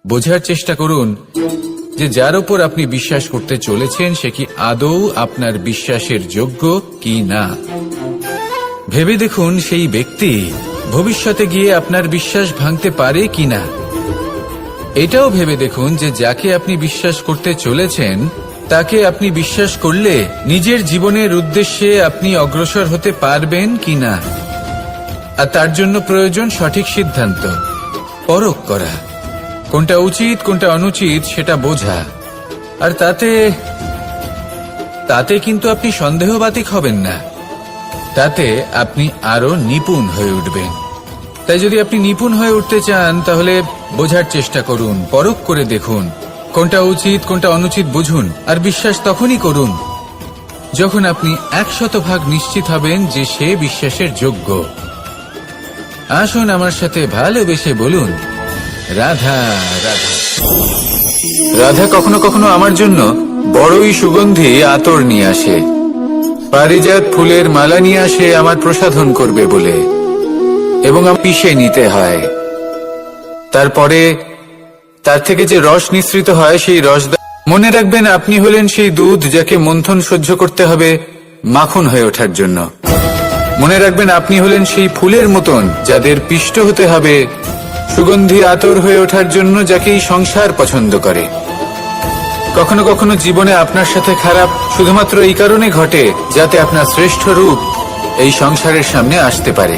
বোঝার চেষ্টা করুন যে যার উপর আপনি বিশ্বাস করতে চলেছেন সে কি আদৌ আপনার বিশ্বাসের যোগ্য কি না। ভেবে দেখুন সেই ব্যক্তি ভবিষ্যতে গিয়ে আপনার বিশ্বাস ভাঙতে পারে কিনা। এটাও ভেবে দেখুন যে যাকে আপনি বিশ্বাস করতে চলেছেন তাকে আপনি বিশ্বাস করলে নিজের জীবনের উদ্দেশ্যে আপনি অগ্রসর হতে পারবেন কিনা। আর তার জন্য প্রয়োজন সঠিক সিদ্ধান্ত, পরখ করা, কোনটা উচিত কোনটা অনুচিত সেটা বোঝা। আর তাতে কিন্তু আপনি সন্দেহবাতিক হবেন না, তাতে আপনি আরো নিপুণ হয়ে উঠবেন। তাই যদি আপনি নিপুণ হয়ে উঠতে চান তাহলে বোঝার চেষ্টা করুন, পরখ করে দেখুন, কোনটা উচিত কোনটা অনুচিত বুঝুন। আর বিশ্বাস তখনই করুন যখন আপনি 100% নিশ্চিত হবেন যে সে বিশ্বাসের যোগ্য। আসুন আমার সাথে ভালোবেসে বলুন, রাধা রাধা। রাধা কখনো কখনো আমার জন্য বড়ই সুগন্ধি আতর নিয়ে আসে, পারিজাত ফুলের মালা নিয়ে আসে আমার প্রসাধন করবে বলে, এবং আমি পিষে নিতে হয়। তারপরে তার থেকে যে রস নিঃসৃত হয় সেই রস মনে রাখবেন আপনি হলেন সেই দুধ যাকে মন্থন সহ্য করতে হবে মাখন হয়ে ওঠার জন্য। মনে রাখবেন আপনি হলেন সেই ফুলের মতন যাদের পিষ্ট হতে হবে সুগন্ধি আতর হয়ে ওঠার জন্য, যাকে এই সংসার পছন্দ করে। কখনো কখনো জীবনে আপনার সাথে খারাপ শুধুমাত্র এই কারণে ঘটে যাতে আপনার শ্রেষ্ঠ রূপ এই সংসারের সামনে আসতে পারে।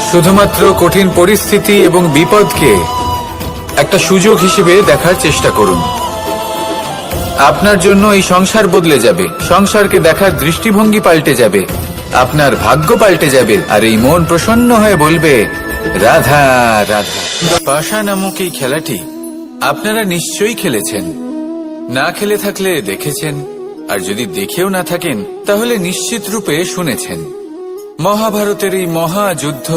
শুধুমাত্র কঠিন পরিস্থিতি এবং বিপদকে একটা সুযোগ হিসেবে দেখার চেষ্টা করুন। আপনার জন্য এই সংসার বদলে যাবে, সংসারকে দেখার দৃষ্টিভঙ্গি পাল্টে যাবে, আপনার ভাগ্য পাল্টে যাবে, আর এই মন প্রসন্ন হয়ে বলবে রাধা রাধা। পাশা নামক এই খেলাটি আপনারা নিশ্চয়ই খেলেছেন, না খেলে থাকলে দেখেছেন, আর যদি দেখেও না থাকেন তাহলে নিশ্চিত রূপে শুনেছেন। মহাভারতের এই মহাযুদ্ধ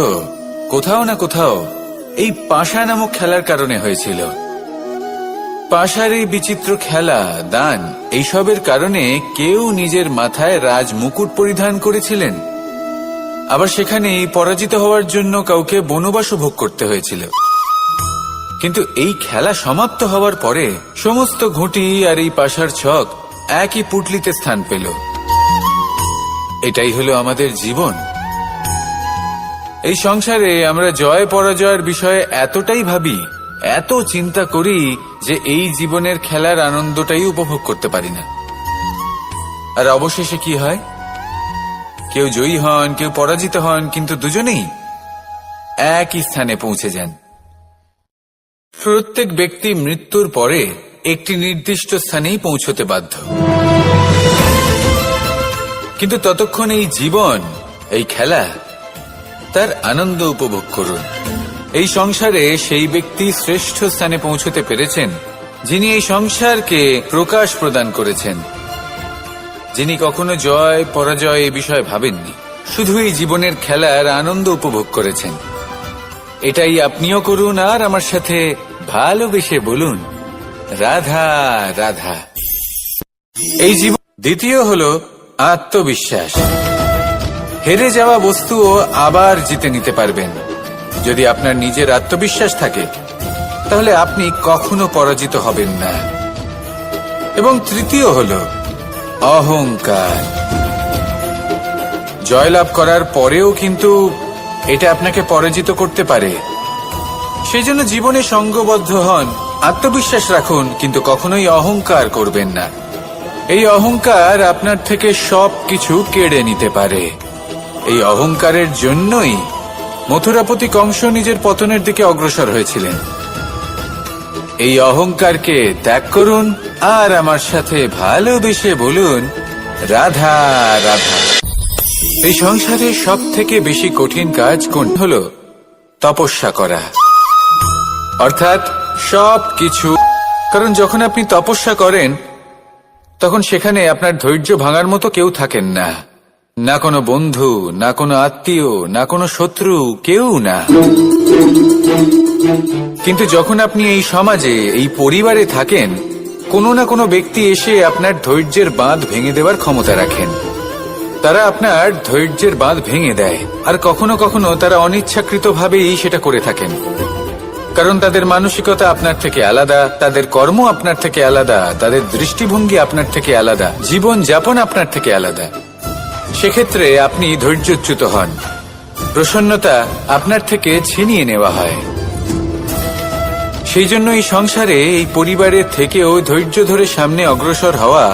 কোথাও না কোথাও এই পাশা নামক খেলার কারণে হয়েছিল। পাশার এই বিচিত্র খেলা, দান, এইসবের কারণে কেউ নিজের মাথায় রাজ মুকুট পরিধান করেছিলেন, আবার সেখানেই পরাজিত হওয়ার জন্য কাউকে বনবাসও ভোগ করতে হয়েছিল। কিন্তু এই খেলা সমাপ্ত হওয়ার পরে সমস্ত ঘুঁটি আর এই পাশার ছক একই পুটলিতে স্থান পেল। এটাই হলো আমাদের জীবন। এই সংসারে আমরা জয় পরাজয়ের বিষয়ে এতটাই ভাবি, এত চিন্তা করি যে এই জীবনের খেলার আনন্দটাই উপভোগ করতে পারি না। আর অবশেষে কি হয়? কেউ জয়ী হন, কেউ পরাজিত হন, কিন্তু দুজনেই একই স্থানে পৌঁছে যান। প্রত্যেক ব্যক্তি মৃত্যুর পরে একটি নির্দিষ্ট স্থানেই পৌঁছতে বাধ্য, কিন্তু ততক্ষণ এই জীবন, এই খেলা, তার আনন্দ উপভোগ করুন। এই সংসারে সেই ব্যক্তি শ্রেষ্ঠ স্থানে পৌঁছতে পেরেছেন যিনি এই সংসারকে প্রকাশ প্রদান করেছেন, যিনি কখনো জয় পরাজয় এ বিষয়ে ভাবেননি, শুধু এই জীবনের খেলার আনন্দ উপভোগ করেছেন। এটাই আপনিও করুন আর আমার সাথে ভালোবেসে বলুন রাধা রাধা। এই জীবন। দ্বিতীয় হলো আত্মবিশ্বাস। হেরে যাওয়া বস্তুও আবার জিতে নিতে পারবেন যদি আপনার নিজের আত্মবিশ্বাস থাকে, তাহলে আপনি কখনো পরাজিত হবেন না। এবং তৃতীয় হলো অহংকার। জয়লাভ করার পরেও কিন্তু এটা আপনাকে পরাজিত করতে পারে। সেই জন্য জীবনে সঙ্গবদ্ধ হন, আত্মবিশ্বাস রাখুন, কিন্তু কখনোই অহংকার করবেন না। এই অহংকার আপনার থেকে সবকিছু কেড়ে নিতে পারে। এই অহংকারের জন্যই মথুরাপতি কংস নিজের পতনের দিকে অগ্রসর হয়েছিলেন। এই অহংকারকে ত্যাগ করুন আর আমার সাথে ভালোবেসে বলুন রাধা রাধা। এই সংসারে সব থেকে বেশি কঠিন কাজ কোন হলো? তপস্যা করা, অর্থাৎ সবকিছু। কারণ যখন আপনি তপস্যা করেন তখন সেখানে আপনার ধৈর্য ভাঙার মতো কেউ থাকেন না, না কোনো বন্ধু, না কোনো আত্মীয়, না কোনো শত্রু, কেউ না। কিন্তু যখন আপনি এই সমাজে, এই পরিবারে থাকেন, কোনো না কোনো ব্যক্তি এসে আপনার ধৈর্যের বাঁধ ভেঙে দেওয়ার ক্ষমতা রাখেন। তারা আপনার ধৈর্যের বাঁধ ভেঙে দেয়, আর কখনো কখনো তারা অনিচ্ছাকৃতভাবেই সেটা করে থাকেন। কারণ তাদের মানসিকতা আপনার থেকে আলাদা, তাদের কর্ম আপনার থেকে আলাদা, তাদের দৃষ্টিভঙ্গি আপনার থেকে আলাদা, জীবন যাপন আপনার থেকে আলাদা। সেক্ষেত্রে আপনি ধৈর্যচ্যুত হন, প্রসন্নতা আপনার থেকে ছিনিয়ে নেওয়া হয়। সেই জন্য এই সংসারে, এই পরিবারের থেকেও ধৈর্য ধরে সামনে অগ্রসর হওয়া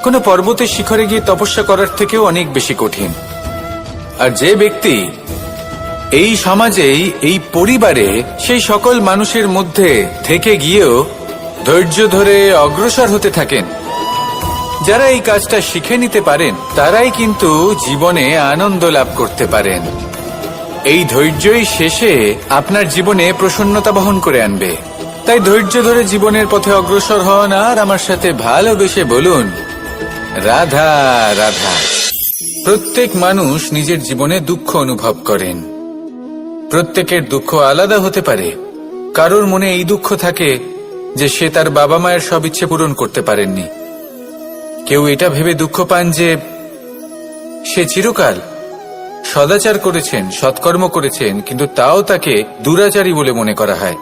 কোনো পর্বতের শিখরে গিয়ে তপস্যা করার থেকেও অনেক বেশি কঠিন। আর যে ব্যক্তি এই সমাজেই, এই পরিবারে, সেই সকল মানুষের মধ্যে থেকে গিয়েও ধৈর্য ধরে অগ্রসর হতে থাকেন, যারা এই কাজটা শিখে নিতে পারেন, তারাই কিন্তু জীবনে আনন্দ লাভ করতে পারেন। এই ধৈর্যই শেষে আপনার জীবনে প্রসন্নতা বহন করে আনবে। তাই ধৈর্য ধরে জীবনের পথে অগ্রসর হন আর আমার সাথে ভালোবেসে বলুন, রাধা রাধা। প্রত্যেক মানুষ নিজের জীবনে দুঃখ অনুভব করেন। প্রত্যেকের দুঃখ আলাদা হতে পারে। কারোর মনে এই দুঃখ থাকে যে সে তার বাবা মায়ের সব ইচ্ছে পূরণ করতে পারেননি। কেউ এটা ভেবে দুঃখ পান যে সে চিরকাল সদাচার করেছেন, সৎকর্ম করেছেন, কিন্তু তাও তাকে দুরাচারী বলে মনে করা হয়।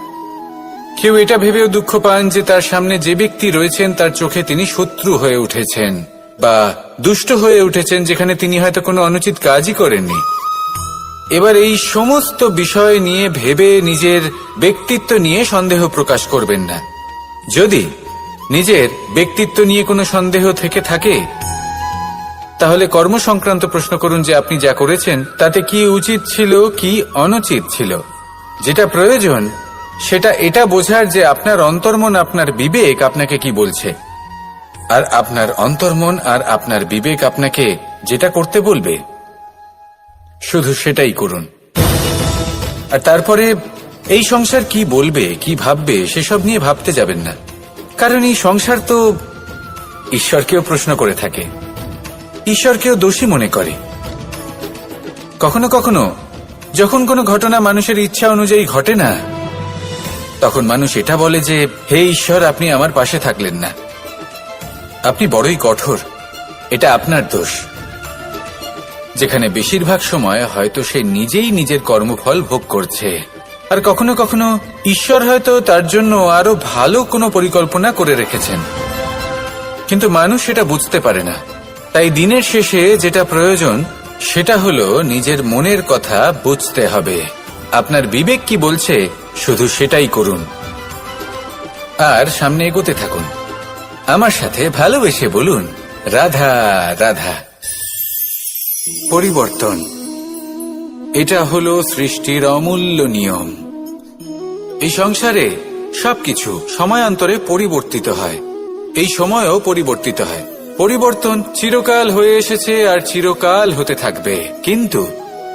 কেউ এটা ভেবেও দুঃখ পান যে তার সামনে যে ব্যক্তি রয়েছেন তার চোখে তিনি শত্রু হয়ে উঠেছেন বা দুষ্ট হয়ে উঠেছেন, যেখানে তিনি হয়তো কোনো অনুচিত কাজই করেননি। এবার এই সমস্ত বিষয় নিয়ে ভেবে নিজের ব্যক্তিত্ব নিয়ে সন্দেহ প্রকাশ করবেন না। যদি নিজের ব্যক্তিত্ব নিয়ে কোনো সন্দেহ থেকে থাকে, তাহলে কর্ম সংক্রান্ত প্রশ্ন করুন যে আপনি যা করেছেন তাতে কি উচিত ছিল, কি অনুচিত ছিল। যেটা প্রয়োজন সেটা এটা বোঝার যে আপনার অন্তর্মন, আপনার বিবেক আপনাকে কি বলছে, আর আপনার অন্তর্মন আর আপনার বিবেক আপনাকে যেটা করতে বলবে শুধু সেটাই করুন। আর তারপরে এই সংসার কি বলবে, কি ভাববে সেসব নিয়ে ভাবতে যাবেন না। কারণ এই সংসার তো ঈশ্বরকেও প্রশ্ন করে থাকে, ঈশ্বরকেও দোষী মনে করে। কখনো কখনো যখন কোনো ঘটনা মানুষের ইচ্ছা অনুযায়ী ঘটে না, তখন মানুষ এটা বলে যে হে ঈশ্বর, আপনি আমার পাশে থাকলেন না, আপনি বড়ই কঠোর, এটা আপনার দোষ। যেখানে বেশিরভাগ সময় হয়তো সে নিজেই নিজের কর্মফল ভোগ করছে। আর কখনো কখনো ঈশ্বর হয়তো তার জন্য আরো ভালো কোনো পরিকল্পনা করে রেখেছেন, কিন্তু মানুষ সেটা বুঝতে পারে না। তাই দিনের শেষে যেটা প্রয়োজন সেটা হলো নিজের মনের কথা বুঝতে হবে। আপনার বিবেক কি বলছে শুধু সেটাই করুন আর সামনে এগোতে থাকুন। আমার সাথে ভালোবেসে বলুন, রাধা রাধা। পরিবর্তন, এটা হলো সৃষ্টির অমূল্য নিয়ম। এই সংসারে সবকিছু সময়ান্তরে পরিবর্তিত হয়, এই সময়ও পরিবর্তিত হয়। পরিবর্তন চিরকাল হয়ে এসেছে আর চিরকাল হতে থাকবে। কিন্তু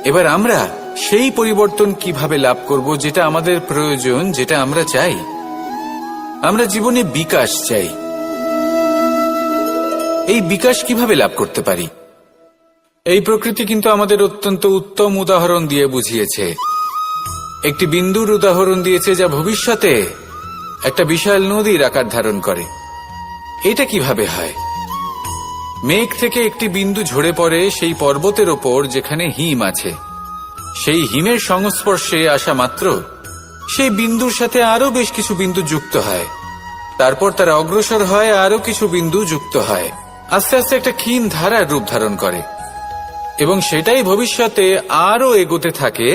এবার আমরা সেই পরিবর্তন কিভাবে লাভ করব যেটা আমাদের প্রয়োজন, যেটা আমরা চাই। আমরা জীবনে বিকাশ চাই। এই বিকাশ কিভাবে লাভ করতে পারি? এই প্রকৃতি কিন্তু আমাদের অত্যন্ত উত্তম উদাহরণ দিয়ে বুঝিয়েছে। একটি বিন্দুর উদাহরণ দিয়েছে যা ভবিষ্যতে একটা বিশাল নদীর আকার ধারণ করে। এটা কিভাবে হয়? মেঘ থেকে একটি বিন্দু ঝরে পড়ে সেই পর্বতের ওপর যেখানে হিম আছে। সেই হিমের সংস্পর্শে আসা মাত্র সেই বিন্দুর সাথে আরো বেশ কিছু বিন্দু যুক্ত হয়। তারপর তারা অগ্রসর হয়, আরো কিছু বিন্দু যুক্ত হয়, আস্তে আস্তে একটা ক্ষীণ ধারার রূপ ধারণ করে এবং সেটাই ভবিষ্যতে আরো এগোতে থাকে।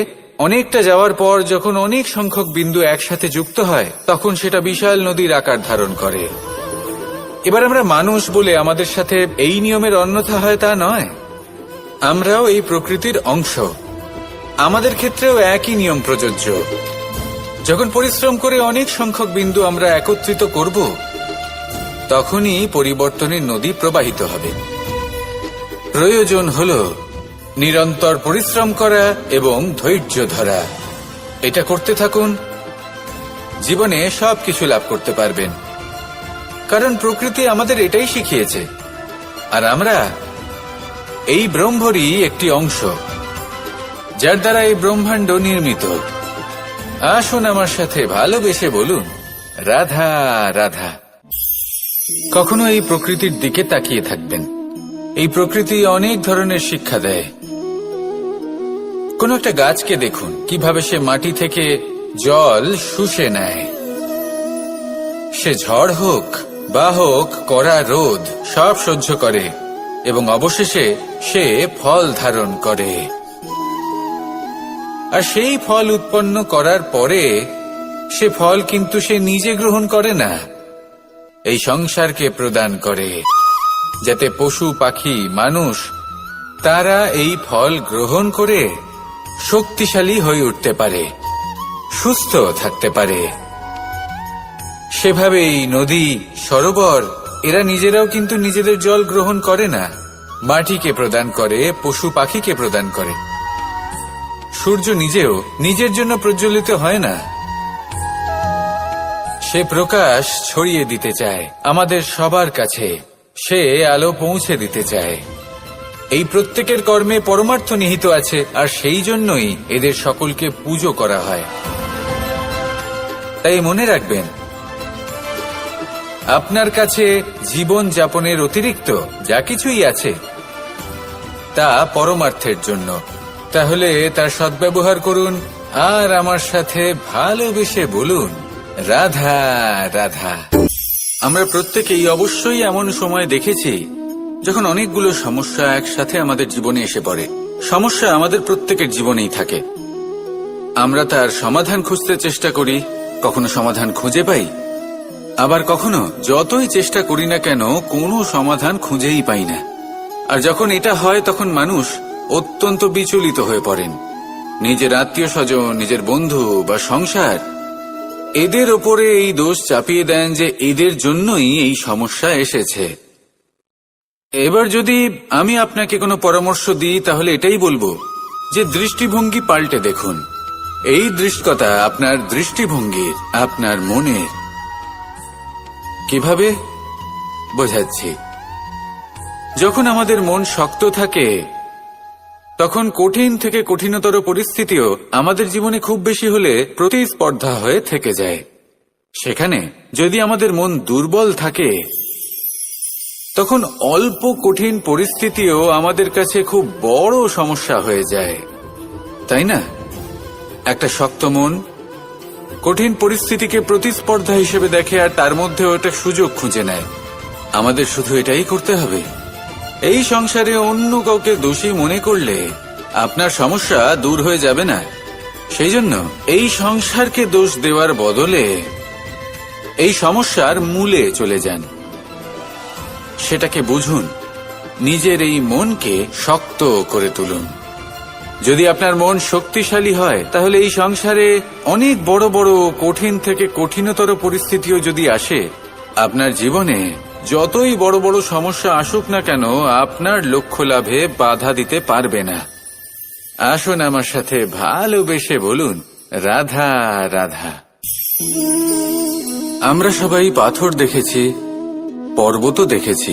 অনেকটা যাওয়ার পর যখন অনেক সংখ্যক বিন্দু একসাথে যুক্ত হয়, তখন সেটা বিশাল নদীর আকার ধারণ করে। এবার আমরা মানুষ বলে আমাদের সাথে এই নিয়মের অন্যথা হয় তা নয়। আমরাও এই প্রকৃতির অংশ, আমাদের ক্ষেত্রেও একই নিয়ম প্রযোজ্য। যখন পরিশ্রম করে অনেক সংখ্যক বিন্দু আমরা একত্রিত করব, তখনই পরিবর্তনের নদী প্রবাহিত হবে। প্রয়োজন হলো নিরন্তর পরিশ্রম করা এবং ধৈর্য ধরা। এটা করতে থাকুন, জীবনে সবকিছু লাভ করতে পারবেন। কারণ প্রকৃতি আমাদের এটাই শিখিয়েছে, আর আমরা এই ব্রহ্মরই একটি অংশ, যার দ্বারা এই ব্রহ্মাণ্ড নির্মিত। আসুন আমার সাথে ভালোবেসে বলুন, রাধা রাধা। কখনো এই প্রকৃতির দিকে তাকিয়ে থাকবেন। এই প্রকৃতি অনেক ধরনের শিক্ষা দেয়। কোন একটা গাছকে দেখুন, কিভাবে সে মাটি থেকে জল শুষে নেয়। সে ঝড় হোক বা হোক কড়া রোদ সব সহ্য করে এবং অবশেষে সে ফল ধারণ করে। আর সেই ফল উৎপন্ন করার পরে সে ফল কিন্তু সে নিজে গ্রহণ করে না, এই সংসারকে প্রদান করে, যাতে পশু পাখি মানুষ তারা এই ফল গ্রহণ করে শক্তিশালী হয়ে উঠতে পারে, সুস্থ থাকতে পারে। সেভাবেই নদী, সরোবর এরা নিজেরাও কিন্তু নিজেদের জল গ্রহণ করে না, মাটিকে প্রদান করে, পশু পাখিকে প্রদান করে। সূর্য নিজেও নিজের জন্য প্রজ্বলিত হয় না, সে প্রকাশ ছড়িয়ে দিতে চায় আমাদের সবার কাছে, সে আলো পৌঁছে দিতে চায়। এই প্রত্যেকের কর্মে পরমার্থ নিহিত আছে, আর সেই জন্যই এদের সকলকে পুজো করা হয়। তাই মনে রাখবেন, আপনার কাছে জীবন যাপনের অতিরিক্ত যা কিছুই আছে তা পরমার্থের জন্য। তাহলে তার সদ্ব্যবহার করুন আর আমার সাথে ভালোবেসে বলুন, রাধা রাধা। আমরা প্রত্যেকেই অবশ্যই এমন সময় দেখেছি যখন অনেকগুলো সমস্যা একসাথে আমাদের জীবনে এসে পড়ে। সমস্যা আমাদের প্রত্যেকের জীবনেই থাকে, আমরা তার সমাধান খুঁজতে চেষ্টা করি, কখনো সমাধান খুঁজে পাই, আবার কখনো যতই চেষ্টা করি না কেন কোনো সমাধান খুঁজেই পাই না। আর যখন এটা হয় তখন মানুষ অত্যন্ত বিচলিত হয়ে পড়েন। নিজের আত্মীয় স্বজন, নিজের বন্ধু বা সংসার এদের ওপরে এই দোষ চাপিয়ে দেন যে এদের জন্যই এই সমস্যা এসেছে। এবার যদি আমি আপনাকে কোনো পরামর্শ দিই তাহলে এটাই বলবো যে দৃষ্টিভঙ্গি পাল্টে দেখুন। এই দৃশ্যতা আপনার দৃষ্টিভঙ্গির, আপনার মনের। কিভাবে বোঝাচ্ছি? যখন আমাদের মন শক্ত থাকে তখন কঠিন থেকে কঠিনতর পরিস্থিতিও আমাদের জীবনে খুব বেশি হলে প্রতিস্পর্ধা হয়ে থেকে যায়। সেখানে যদি আমাদের মন দুর্বল থাকে তখন অল্প কঠিন পরিস্থিতিও আমাদের কাছে খুব বড় সমস্যা হয়ে যায়, তাই না? একটা শক্ত মন কঠিন পরিস্থিতিকে প্রতিস্পর্ধা হিসেবে দেখে আর তার মধ্যেও একটা সুযোগ খুঁজে নেয়। আমাদের শুধু এটাই করতে হবে। এই সংসারে অন্য কাউকে দোষী মনে করলে আপনার সমস্যা দূর হয়ে যাবে না। সেই জন্য এই সংসারকে দোষ দেওয়ার বদলে এই সমস্যার মূলে চলে যান, সেটাকে বুঝুন, নিজের এই মনকে শক্ত করে তুলুন। যদি আপনার মন শক্তিশালী হয় তাহলে এই সংসারে অনেক বড় বড় কঠিন থেকে কঠিনতর পরিস্থিতিও যদি আসে, আপনার জীবনে যতই বড় বড় সমস্যা আসুক না কেন আপনার লক্ষ্য লাভে বাধা দিতে পারবে না। আসুন আমার সাথে ভালোবেসে বলুন, রাধা রাধা। আমরা সবাই পাথর দেখেছি, পর্বতও দেখেছি,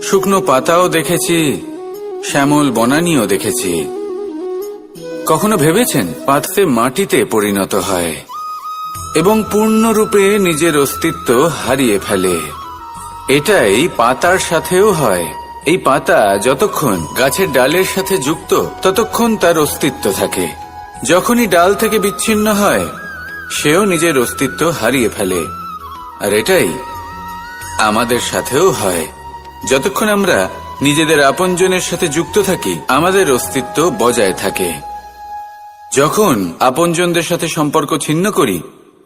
শুকনো পাতাও দেখেছি, শ্যামল বনানীও দেখেছি। কখনো ভেবেছেন পাথরে মাটিতে পরিণত হয় এবং পূর্ণরূপে নিজের অস্তিত্ব হারিয়ে ফেলে? এটাই পাতার সাথেও হয়। এই পাতা যতক্ষণ গাছের ডালের সাথে যুক্ত ততক্ষণ তার অস্তিত্ব থাকে। যখনই ডাল থেকে বিচ্ছিন্ন হয় সেও নিজের অস্তিত্ব হারিয়ে ফেলে। আর এটাই আমাদের সাথেও হয়। যতক্ষণ আমরা নিজেদের আপনজনের সাথে যুক্ত থাকি আমাদের অস্তিত্ব বজায় থাকে। যখন আপনজনদের সাথে সম্পর্ক ছিন্ন করি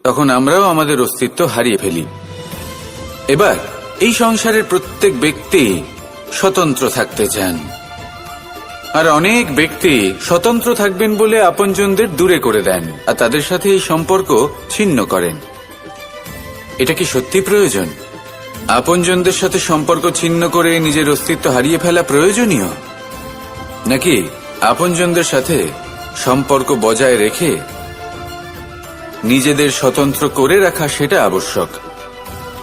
তখন আমরাও আমাদের অস্তিত্ব হারিয়ে ফেলি। এবার এই সংসারের প্রত্যেক ব্যক্তি স্বতন্ত্র থাকতে চান, আর অনেক ব্যক্তি স্বতন্ত্র থাকবেন বলে আপনজনদের দূরে করে দেন আর তাদের সাথে এই সম্পর্ক ছিন্ন করেন। এটা কি সত্যি প্রয়োজন? আপনজনদের সাথে সম্পর্ক ছিন্ন করে নিজের অস্তিত্ব হারিয়ে ফেলা প্রয়োজনীয়, নাকি আপনজনদের সাথে সম্পর্ক বজায় রেখে নিজেদের স্বতন্ত্র করে রাখা সেটা আবশ্যক?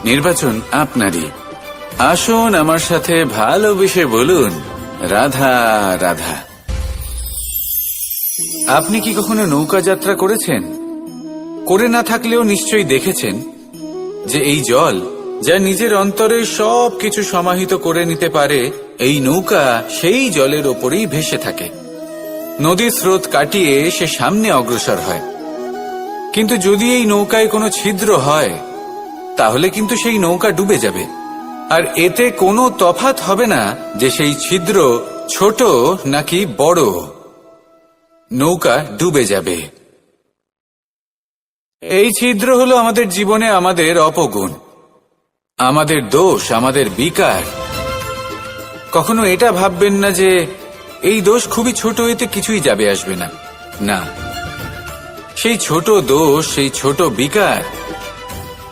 নির্বাচন আপনারই। আসুন আমার সাথে ভালোবেসে বলুন, রাধা রাধা। আপনি কি কখনো নৌকা যাত্রা করেছেন? করে না থাকলেও নিশ্চয়ই দেখেছেন যে এই জল যা নিজের অন্তরে সব কিছু সমাহিত করে নিতে পারে, এই নৌকা সেই জলের ওপরেই ভেসে থাকে। নদীর স্রোত কাটিয়ে সে সামনে অগ্রসর হয়, কিন্তু যদি এই নৌকায় কোনো ছিদ্র হয় তাহলে কিন্তু সেই নৌকা ডুবে যাবে। আর এতে কোনো তফাৎ হবে না যে সেই ছিদ্র ছোট নাকি বড়, নৌকা ডুবে যাবে। এই ছিদ্র হলো আমাদের জীবনে আমাদের অপগুণ, আমাদের দোষ, আমাদের বিকার। কখনো এটা ভাববেন না যে এই দোষ খুবই ছোট, এতে কিছুই যাবে আসবে না। না, সেই ছোট দোষ, সেই ছোট বিকার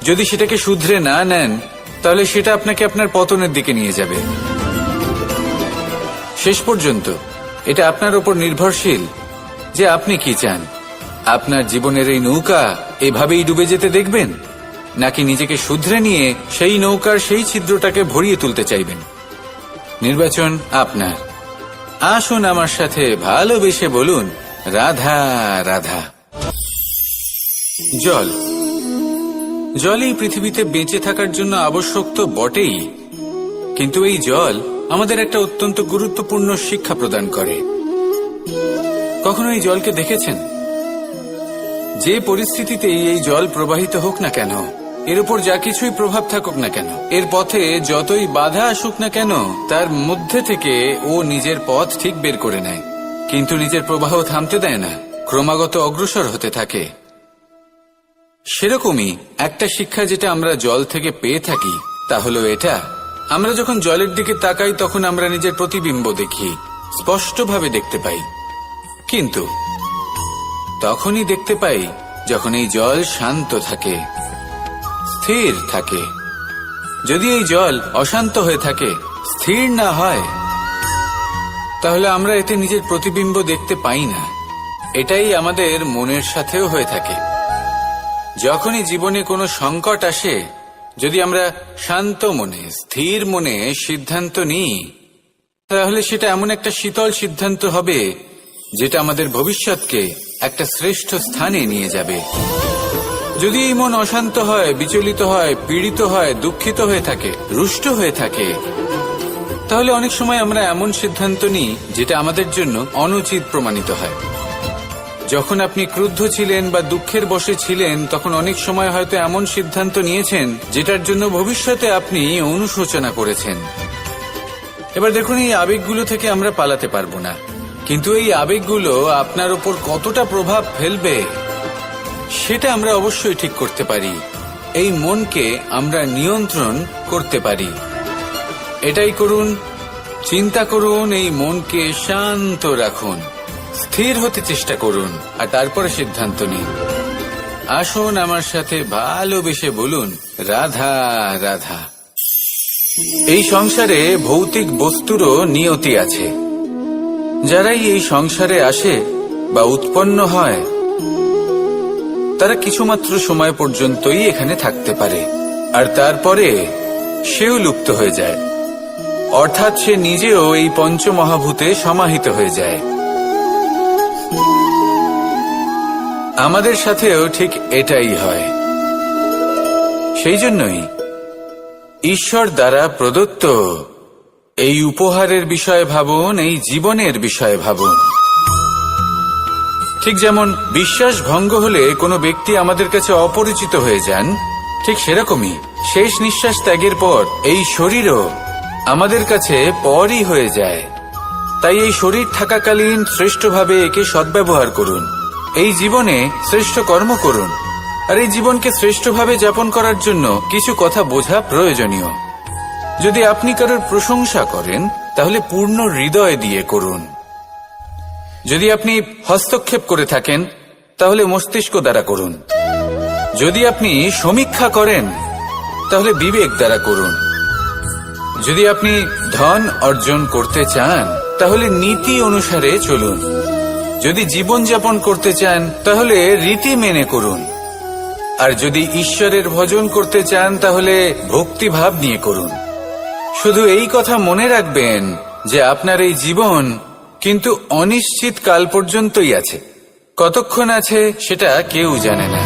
যদি সেটাকে শুধরে না নেন তাহলে সেটা আপনাকে আপনার পতনের দিকে নিয়ে যাবে। শেষ পর্যন্ত এটা আপনার উপর নির্ভরশীল যে আপনি কি চান। আপনার জীবনের এই নৌকা এভাবেই ডুবে যেতে দেখবেন, নাকি নিজেকে শুধরে নিয়ে সেই নৌকার সেই ছিদ্রটাকে ভরিয়ে তুলতে চাইবেন। নির্বাচন আপনার। আসুন আমার সাথে ভালোবেসে বলুন, রাধা রাধা। জল, জল এই পৃথিবীতে বেঁচে থাকার জন্য আবশ্যক তো বটেই, কিন্তু এই জল আমাদের একটা অত্যন্ত গুরুত্বপূর্ণ শিক্ষা প্রদান করে। কখনো এই জলকে দেখেছেন? যে পরিস্থিতিতেই এই জল প্রবাহিত হোক না কেন, এর উপর যা কিছুই প্রভাব থাকুক না কেন, এর পথে যতই বাধা আসুক না কেন, তার মধ্যে থেকে ও নিজের পথ ঠিক বের করে নেয়, কিন্তু নিজের প্রবাহ থামতে দেয় না, ক্রমাগত অগ্রসর হতে থাকে। সেরকমই একটা শিক্ষা যেটা আমরা জল থেকে পেয়ে থাকি তা হলো এটা, আমরা যখন জলের দিকে তাকাই তখন আমরা নিজের প্রতিবিম্ব দেখি, স্পষ্টভাবে দেখতে পাই, কিন্তু তখনই দেখতে পাই যখন এই জল শান্ত থাকে, স্থির থাকে। যদি এই জল অশান্ত হয়ে থাকে, স্থির না হয়, তাহলে আমরা এতে নিজের প্রতিবিম্ব দেখতে পাই না। এটাই আমাদের মনের সাথেও হয়ে থাকে। যখনই জীবনে কোনো সংকট আসে, যদি আমরা শান্ত মনে, স্থির মনে সিদ্ধান্ত নিই, তাহলে সেটা এমন একটা শীতল সিদ্ধান্ত হবে যেটা আমাদের ভবিষ্যৎকে একটা শ্রেষ্ঠ স্থানে নিয়ে যাবে। যদি এই মন অশান্ত হয়, বিচলিত হয়, পীড়িত হয়, দুঃখিত হয়ে থাকে, রুষ্ট হয়ে থাকে, তাহলে অনেক সময় আমরা এমন সিদ্ধান্ত নিই যেটা আমাদের জন্য অনুচিত প্রমাণিত হয়। যখন আপনি ক্রুদ্ধ ছিলেন বা দুঃখের বশে ছিলেন, তখন অনেক সময় হয়তো এমন সিদ্ধান্ত নিয়েছেন যেটার জন্য ভবিষ্যতে আপনি অনুশোচনা করেছেন। এবার দেখুন, এই আবেগগুলো থেকে আমরা পালাতে পারবো না, কিন্তু এই আবেগগুলো আপনার উপর কতটা প্রভাব ফেলবে সেটা আমরা অবশ্যই ঠিক করতে পারি। এই মনকে আমরা নিয়ন্ত্রণ করতে পারি। এটাই করুন, চিন্তা করুন, এই মনকে শান্ত রাখুন, স্থির হতে চেষ্টা করুন, আর তারপরে সিদ্ধান্ত নিন। আসুন আমার সাথে ভালোবেসে বলুন, রাধা রাধা। এই সংসারে ভৌতিক বস্তুরও নিয়তি আছে। যারাই এই সংসারে আসে বা উৎপন্ন হয়, তারা কিছুমাত্র সময় পর্যন্তই এখানে থাকতে পারে, আর তারপরে সেও লুপ্ত হয়ে যায়, অর্থাৎ সে নিজেও এই পঞ্চমহাভূতে সমাহিত হয়ে যায়। আমাদের সাথেও ঠিক এটাই হয়। সেই জন্যই ঈশ্বর দ্বারা প্রদত্ত এই উপহারের বিষয়ে ভাবুন, এই জীবনের বিষয়ে ভাবুন। ঠিক যেমন বিশ্বাস ভঙ্গ হলে কোনো ব্যক্তি আমাদের কাছে অপরিচিত হয়ে যান, ঠিক সেরকমই শেষ নিঃশ্বাস ত্যাগের পর এই শরীরও আমাদের কাছে পরই হয়ে যায়। তাই এই শরীর থাকাকালীন শ্রেষ্ঠভাবে একে সদ্ব্যবহার করুন, এই জীবনে শ্রেষ্ঠ কর্ম করুন, আর এই জীবনকে শ্রেষ্ঠভাবে যাপন করার জন্য কিছু কথা বোঝা প্রয়োজনীয়। যদি আপনি কারোর প্রশংসা করেন তাহলে পূর্ণ হৃদয় দিয়ে করুন। যদি আপনি হস্তক্ষেপ করে থাকেন তাহলে মস্তিষ্ক দ্বারা করুন। যদি আপনি সমীক্ষা করেন তাহলে বিবেক দ্বারা করুন। যদি আপনি ধন অর্জন করতে চান তাহলে নীতি অনুসারে চলুন। যদি জীবনযাপন করতে চান তাহলে রীতি মেনে করুন। আর যদি ঈশ্বরের ভজন করতে চান তাহলে ভক্তিভাব নিয়ে করুন। শুধু এই কথা মনে রাখবেন যে আপনার এই জীবন কিন্তু অনিশ্চিত কাল পর্যন্তই আছে। কতক্ষণ আছে সেটা কেউ জানে না।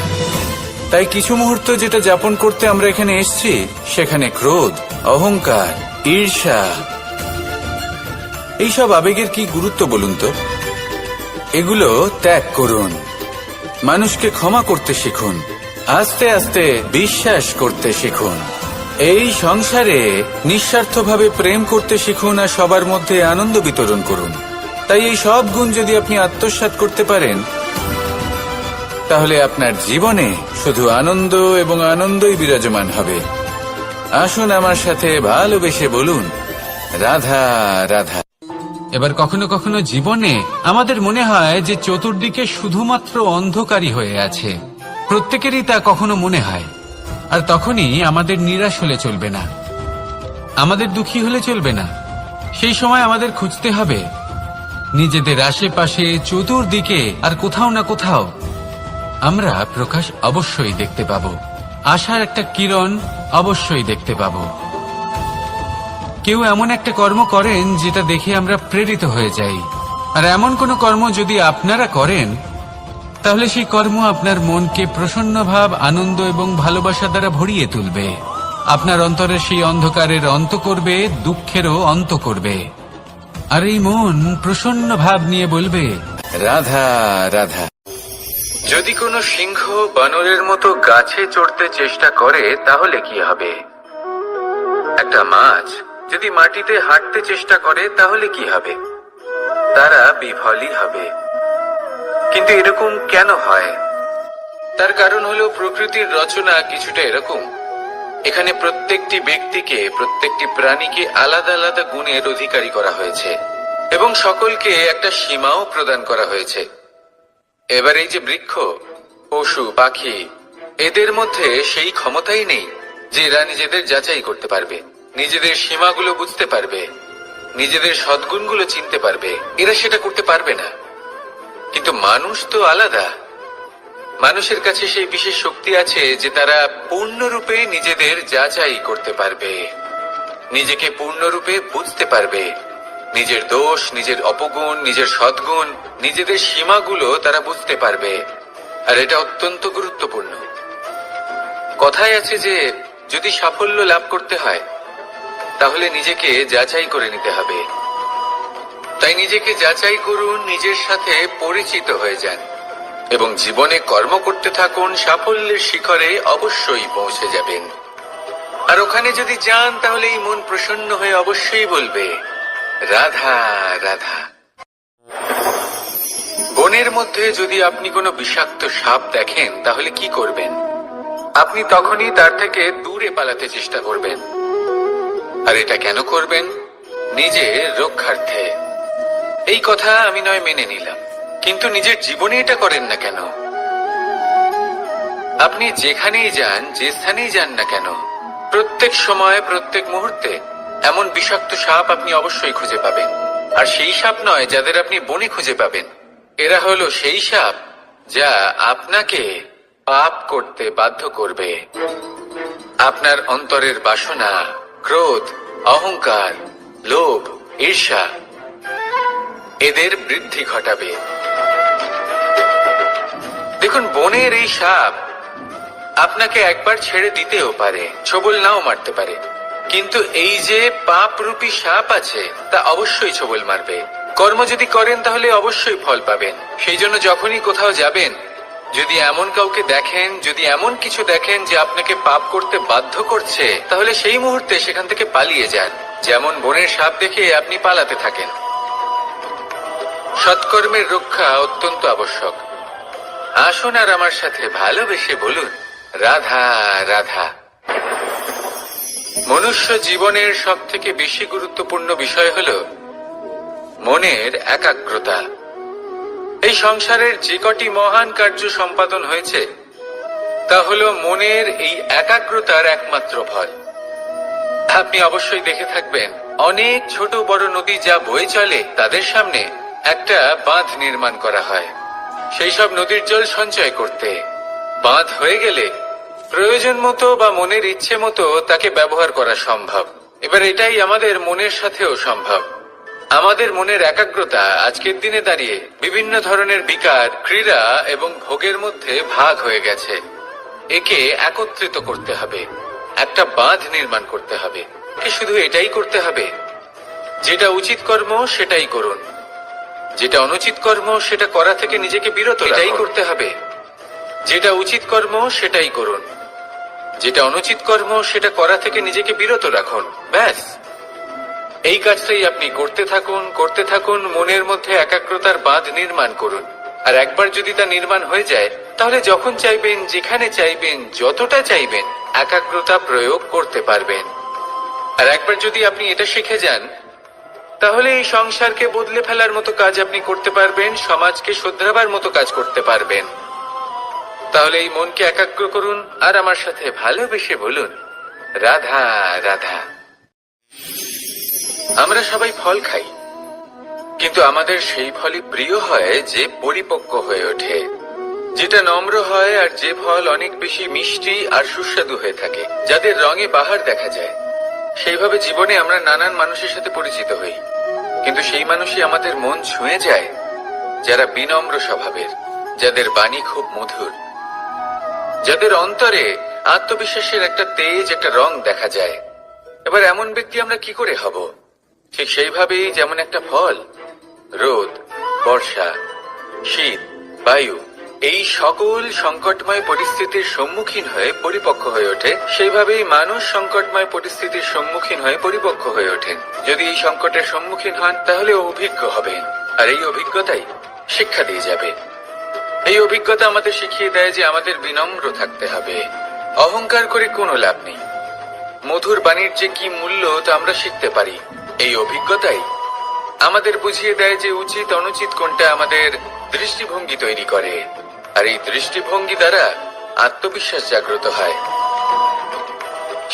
তাই কিছু মুহূর্ত যেটা যাপন করতে আমরা এখানে এসেছি, সেখানে ক্রোধ, অহংকার, ঈর্ষা, এইসব আবেগের কি গুরুত্ব বলুন তো? এগুলো ত্যাগ করুন। মানুষকে ক্ষমা করতে শিখুন, আস্তে আস্তে বিশ্বাস করতে শিখুন, এই সংসারে নিঃস্বার্থভাবে প্রেম করতে শিখুন আর সবার মধ্যে আনন্দ বিতরণ করুন। তাই এই সব গুণ যদি আপনি আত্মসাৎ করতে পারেন তাহলে আপনার জীবনে শুধু আনন্দ এবং আনন্দই বিরাজমান হবে। আসুন আমার সাথে ভালোবেসে বলুন, রাধা রাধা। এবার কখনো কখনো জীবনে আমাদের মনে হয় যে চতুর্দিকে শুধুমাত্র অন্ধকারই হয়ে আছে, প্রত্যেকেরই তা কখনো মনে হয়। আর তখনই আমাদের নিরাশ হলে চলবে না, আমাদের দুঃখী হলে চলবে না। সেই সময় আমাদের খুঁজতে হবে নিজেদের আশেপাশে, চতুর্দিকে আর কোথাও না কোথাও আমরা প্রকাশ অবশ্যই দেখতে পাব, আশার একটা কিরণ অবশ্যই দেখতে পাব। কেউ এমন একটা কর্ম করেন যেটা দেখে আমরা প্রেরিত হয়ে যাই, আর এমন কোনো কর্ম যদি আপনারা করেন তাহলে সেই কর্ম আপনার মনকে প্রসন্ন ভাব, আনন্দ এবং ভালোবাসা দ্বারা ভরিয়ে তুলবে। আপনার অন্তরের সেই অন্ধকারের অন্ত করবে, দুঃখেরও অন্ত করবে। আর এই মন প্রসন্ন ভাব নিয়ে বলবে, রাধা রাধা। যদি কোনো সিংহ বানরের মতো গাছে চড়তে চেষ্টা করে তাহলে কি হবে? একটা মাছ যদি মাটিতে হাঁটতে চেষ্টা করে তাহলে কি হবে? তারা বিফলই হবে। কিন্তু এরকম কেন হয়? তার কারণ হলো প্রকৃতির রচনা কিছুটা এরকম। এখানে প্রত্যেকটি ব্যক্তিকে, প্রত্যেকটি প্রাণীকে আলাদা আলাদা গুণের অধিকারী করা হয়েছে এবং সকলকে একটা সীমাও প্রদান করা হয়েছে। এবার এই যে বৃক্ষ, পশু, পাখি, এদের মধ্যে সেই ক্ষমতাই নেই যে এরা নিজেদের যাচাই করতে পারবে, নিজেদের সীমাগুলো বুঝতে পারবে, নিজেদের সদ্গুণগুলো চিনতে পারবে। এরা সেটা করতে পারবে না। কিন্তু মানুষ তো আলাদা। মানুষের কাছে সেই বিশেষ শক্তি আছে যে তারা পূর্ণরূপে নিজেদের যাচাই করতে পারবে, নিজেকে পূর্ণরূপে বুঝতে পারবে, নিজের দোষ, নিজের অপগুণ, নিজের সদ্গুণ, নিজেদের সীমাগুলো তারা বুঝতে পারবে। আর এটা অত্যন্ত গুরুত্বপূর্ণ। কথায় আছে যে যদি সাফল্য লাভ করতে হয় তাহলে নিজেকে যাচাই করে নিতে হবে। তাই নিজেকে যাচাই করুন, নিজের সাথে পরিচিত হয়ে যান এবং জীবনে কর্ম করতে থাকুন। সাফল্যের শিখরে অবশ্যই পৌঁছে যাবেন। আর ওখানে যদি যান তাহলে এই মন প্রসন্ন হয়ে অবশ্যই বলবে, রাধা রাধা। বনের মধ্যে যদি আপনি কোনো বিষাক্ত সাপ দেখেন তাহলে কি করবেন? আপনি তখনই তার থেকে দূরে পালাতে চেষ্টা করবেন। আর এটা কেন করবেন? নিজের রক্ষার্থে। এই কথা আমি নয় মেনে নিলাম, কিন্তু নিজের জীবনে এটা করেন না কেন? আপনি যেখানেই যান, যে স্থানেই যান না কেন, প্রত্যেক সময়, প্রত্যেক মুহূর্তে এমন বিষাক্ত সাপ আপনি অবশ্যই খুঁজে পাবেন। আর সেই সাপ নয় যাদের আপনি বনে খুঁজে পাবেন, এরা হলো সেই সাপ যা আপনাকে পাপ করতে বাধ্য করবে। আপনার অন্তরের বাসনা, ক্রোধ, অহংকার, লোভ, ঈর্ষা এদের বৃদ্ধি ঘটাবে। দেখুন, বনের এই সাপ আপনাকে একবার ছেড়ে দিতেও পারে, ছোবল নাও মারতে পারে, কিন্তু এই যে পাপরূপী সাপ আছে তা অবশ্যই ছোবল মারবে। কর্ম যদি করেন তাহলে অবশ্যই ফল পাবেন। সেই জন্য যখনই কোথাও যাবেন, যদি এমন কাউকে দেখেন, যদি এমন কিছু দেখেন যে আপনাকে পাপ করতে বাধ্য করছে, তাহলে সেই মুহূর্তে সেখান থেকে পালিয়ে যান। যেমন বনের সাপ দেখে আপনি পালাতে থাকেন। সৎকর্মের রক্ষা অত্যন্ত আবশ্যক। আসুন আর আমার সাথে ভালোবেসে বলুন, রাধা রাধা। মনুষ্য জীবনের সব থেকে বেশি গুরুত্বপূর্ণ বিষয় হল মনের একাগ্রতা। এই সংসারের যে কটি মহান কার্য সম্পাদন হয়েছে তা হল মনের এই একাগ্রতার একমাত্র ফল। আপনি অবশ্যই দেখে থাকবেন, অনেক ছোট বড় নদী যা বয়ে চলে তাদের সামনে একটা বাঁধ নির্মাণ করা হয় সেই সব নদীর জল সঞ্চয় করতে। বাঁধ হয়ে গেলে প্রয়োজন মতো বা মনের ইচ্ছে মতো তাকে ব্যবহার করা সম্ভব। এবার এটাই আমাদের মনের সাথেও সম্ভব। আমাদের মনের একাগ্রতা আজকের দিনে দাঁড়িয়ে বিভিন্ন ধরনের বিকার, ক্রীড়া এবং ভোগের মধ্যে ভাগ হয়ে গেছে। একে একত্রিত করতে হবে, একটা বাঁধ নির্মাণ করতে হবে। শুধু এটাই করতে হবে, যেটা উচিত কর্ম সেটাই করুন, যেটা অনুচিত কর্ম সেটা করা থেকে নিজেকে বিরত, এটাই করতে হবে। যেটা উচিত কর্ম সেটাই করুন, যেটা অনুচিত কর্ম সেটা করা থেকে নিজেকে বিরত রাখুন। ব্যাস, এই কাজটাই আপনি করতে থাকুন, মনের মধ্যে একাগ্রতার বাঁধ নির্মাণ করুন। আর একবার যদি তা নির্মাণ হয়ে যায়, তাহলে যখন চাইবেন, যেখানে চাইবেন, যতটা চাইবেন, একাগ্রতা প্রয়োগ করতে পারবেন। আর একবার যদি আপনি এটা শিখে যান, তাহলে এই সংসারকে বদলে ফেলার মতো কাজ আপনি করতে পারবেন, সমাজকে শুধরাবার মতো কাজ করতে পারবেন। তাহলে এই মনকে একাগ্র করুন আর আমার সাথে ভালোবেসে বলুন, রাধা রাধা। আমরা সবাই ফল খাই, কিন্তু আমাদের সেই ফলই প্রিয় হয় যে পরিপক্ক হয়ে ওঠে, যেটা নম্র হয়, আর যে ফল অনেক বেশি মিষ্টি আর সুস্বাদু হয়ে থাকে, যাদের রঙে বাহার দেখা যায়। সেইভাবে জীবনে আমরা নানান মানুষের সাথে পরিচিত হই, কিন্তু সেই মানুষই আমাদের মন ছুঁয়ে যায় যারা বিনম্র স্বভাবের, যাদের বাণী খুব মধুর, যাদের অন্তরে আত্মবিশ্বাসের একটা তেজ, একটা রং দেখা যায়। এবার এমন ব্যক্তি আমরা কি করে হব? ঠিক সেইভাবেই যেমন একটা ফল রোদ, বর্ষা, শীত, বায়ু এই সকল সংকটময় পরিস্থিতির সম্মুখীন হয়ে পরিপক্ক হয়ে ওঠে, সেইভাবেই মানুষ সংকটময় পরিস্থিতির সম্মুখীন হয়ে পরিপক্ক হয়ে ওঠেন। যদি এই সংকটের সম্মুখীন হন, তাহলে অভিজ্ঞ হবেন, আর এই অভিজ্ঞতাই শিক্ষা দিয়ে যাবে। এই অভিজ্ঞতা আমাদের শিখিয়ে দেয় যে আমাদের বিনম্র থাকতে হবে, অহংকার করে কোনো লাভ নেই। মধুর বাণীর যে কি মূল্য তা আমরা শিখতে পারি। এই অভিজ্ঞতাই আমাদের বুঝিয়ে দেয় যে উচিত অনুচিত কোনটা, আমাদের দৃষ্টিভঙ্গি তৈরি করে, আর এই দৃষ্টিভঙ্গি দ্বারা আত্মবিশ্বাস জাগ্রত হয়।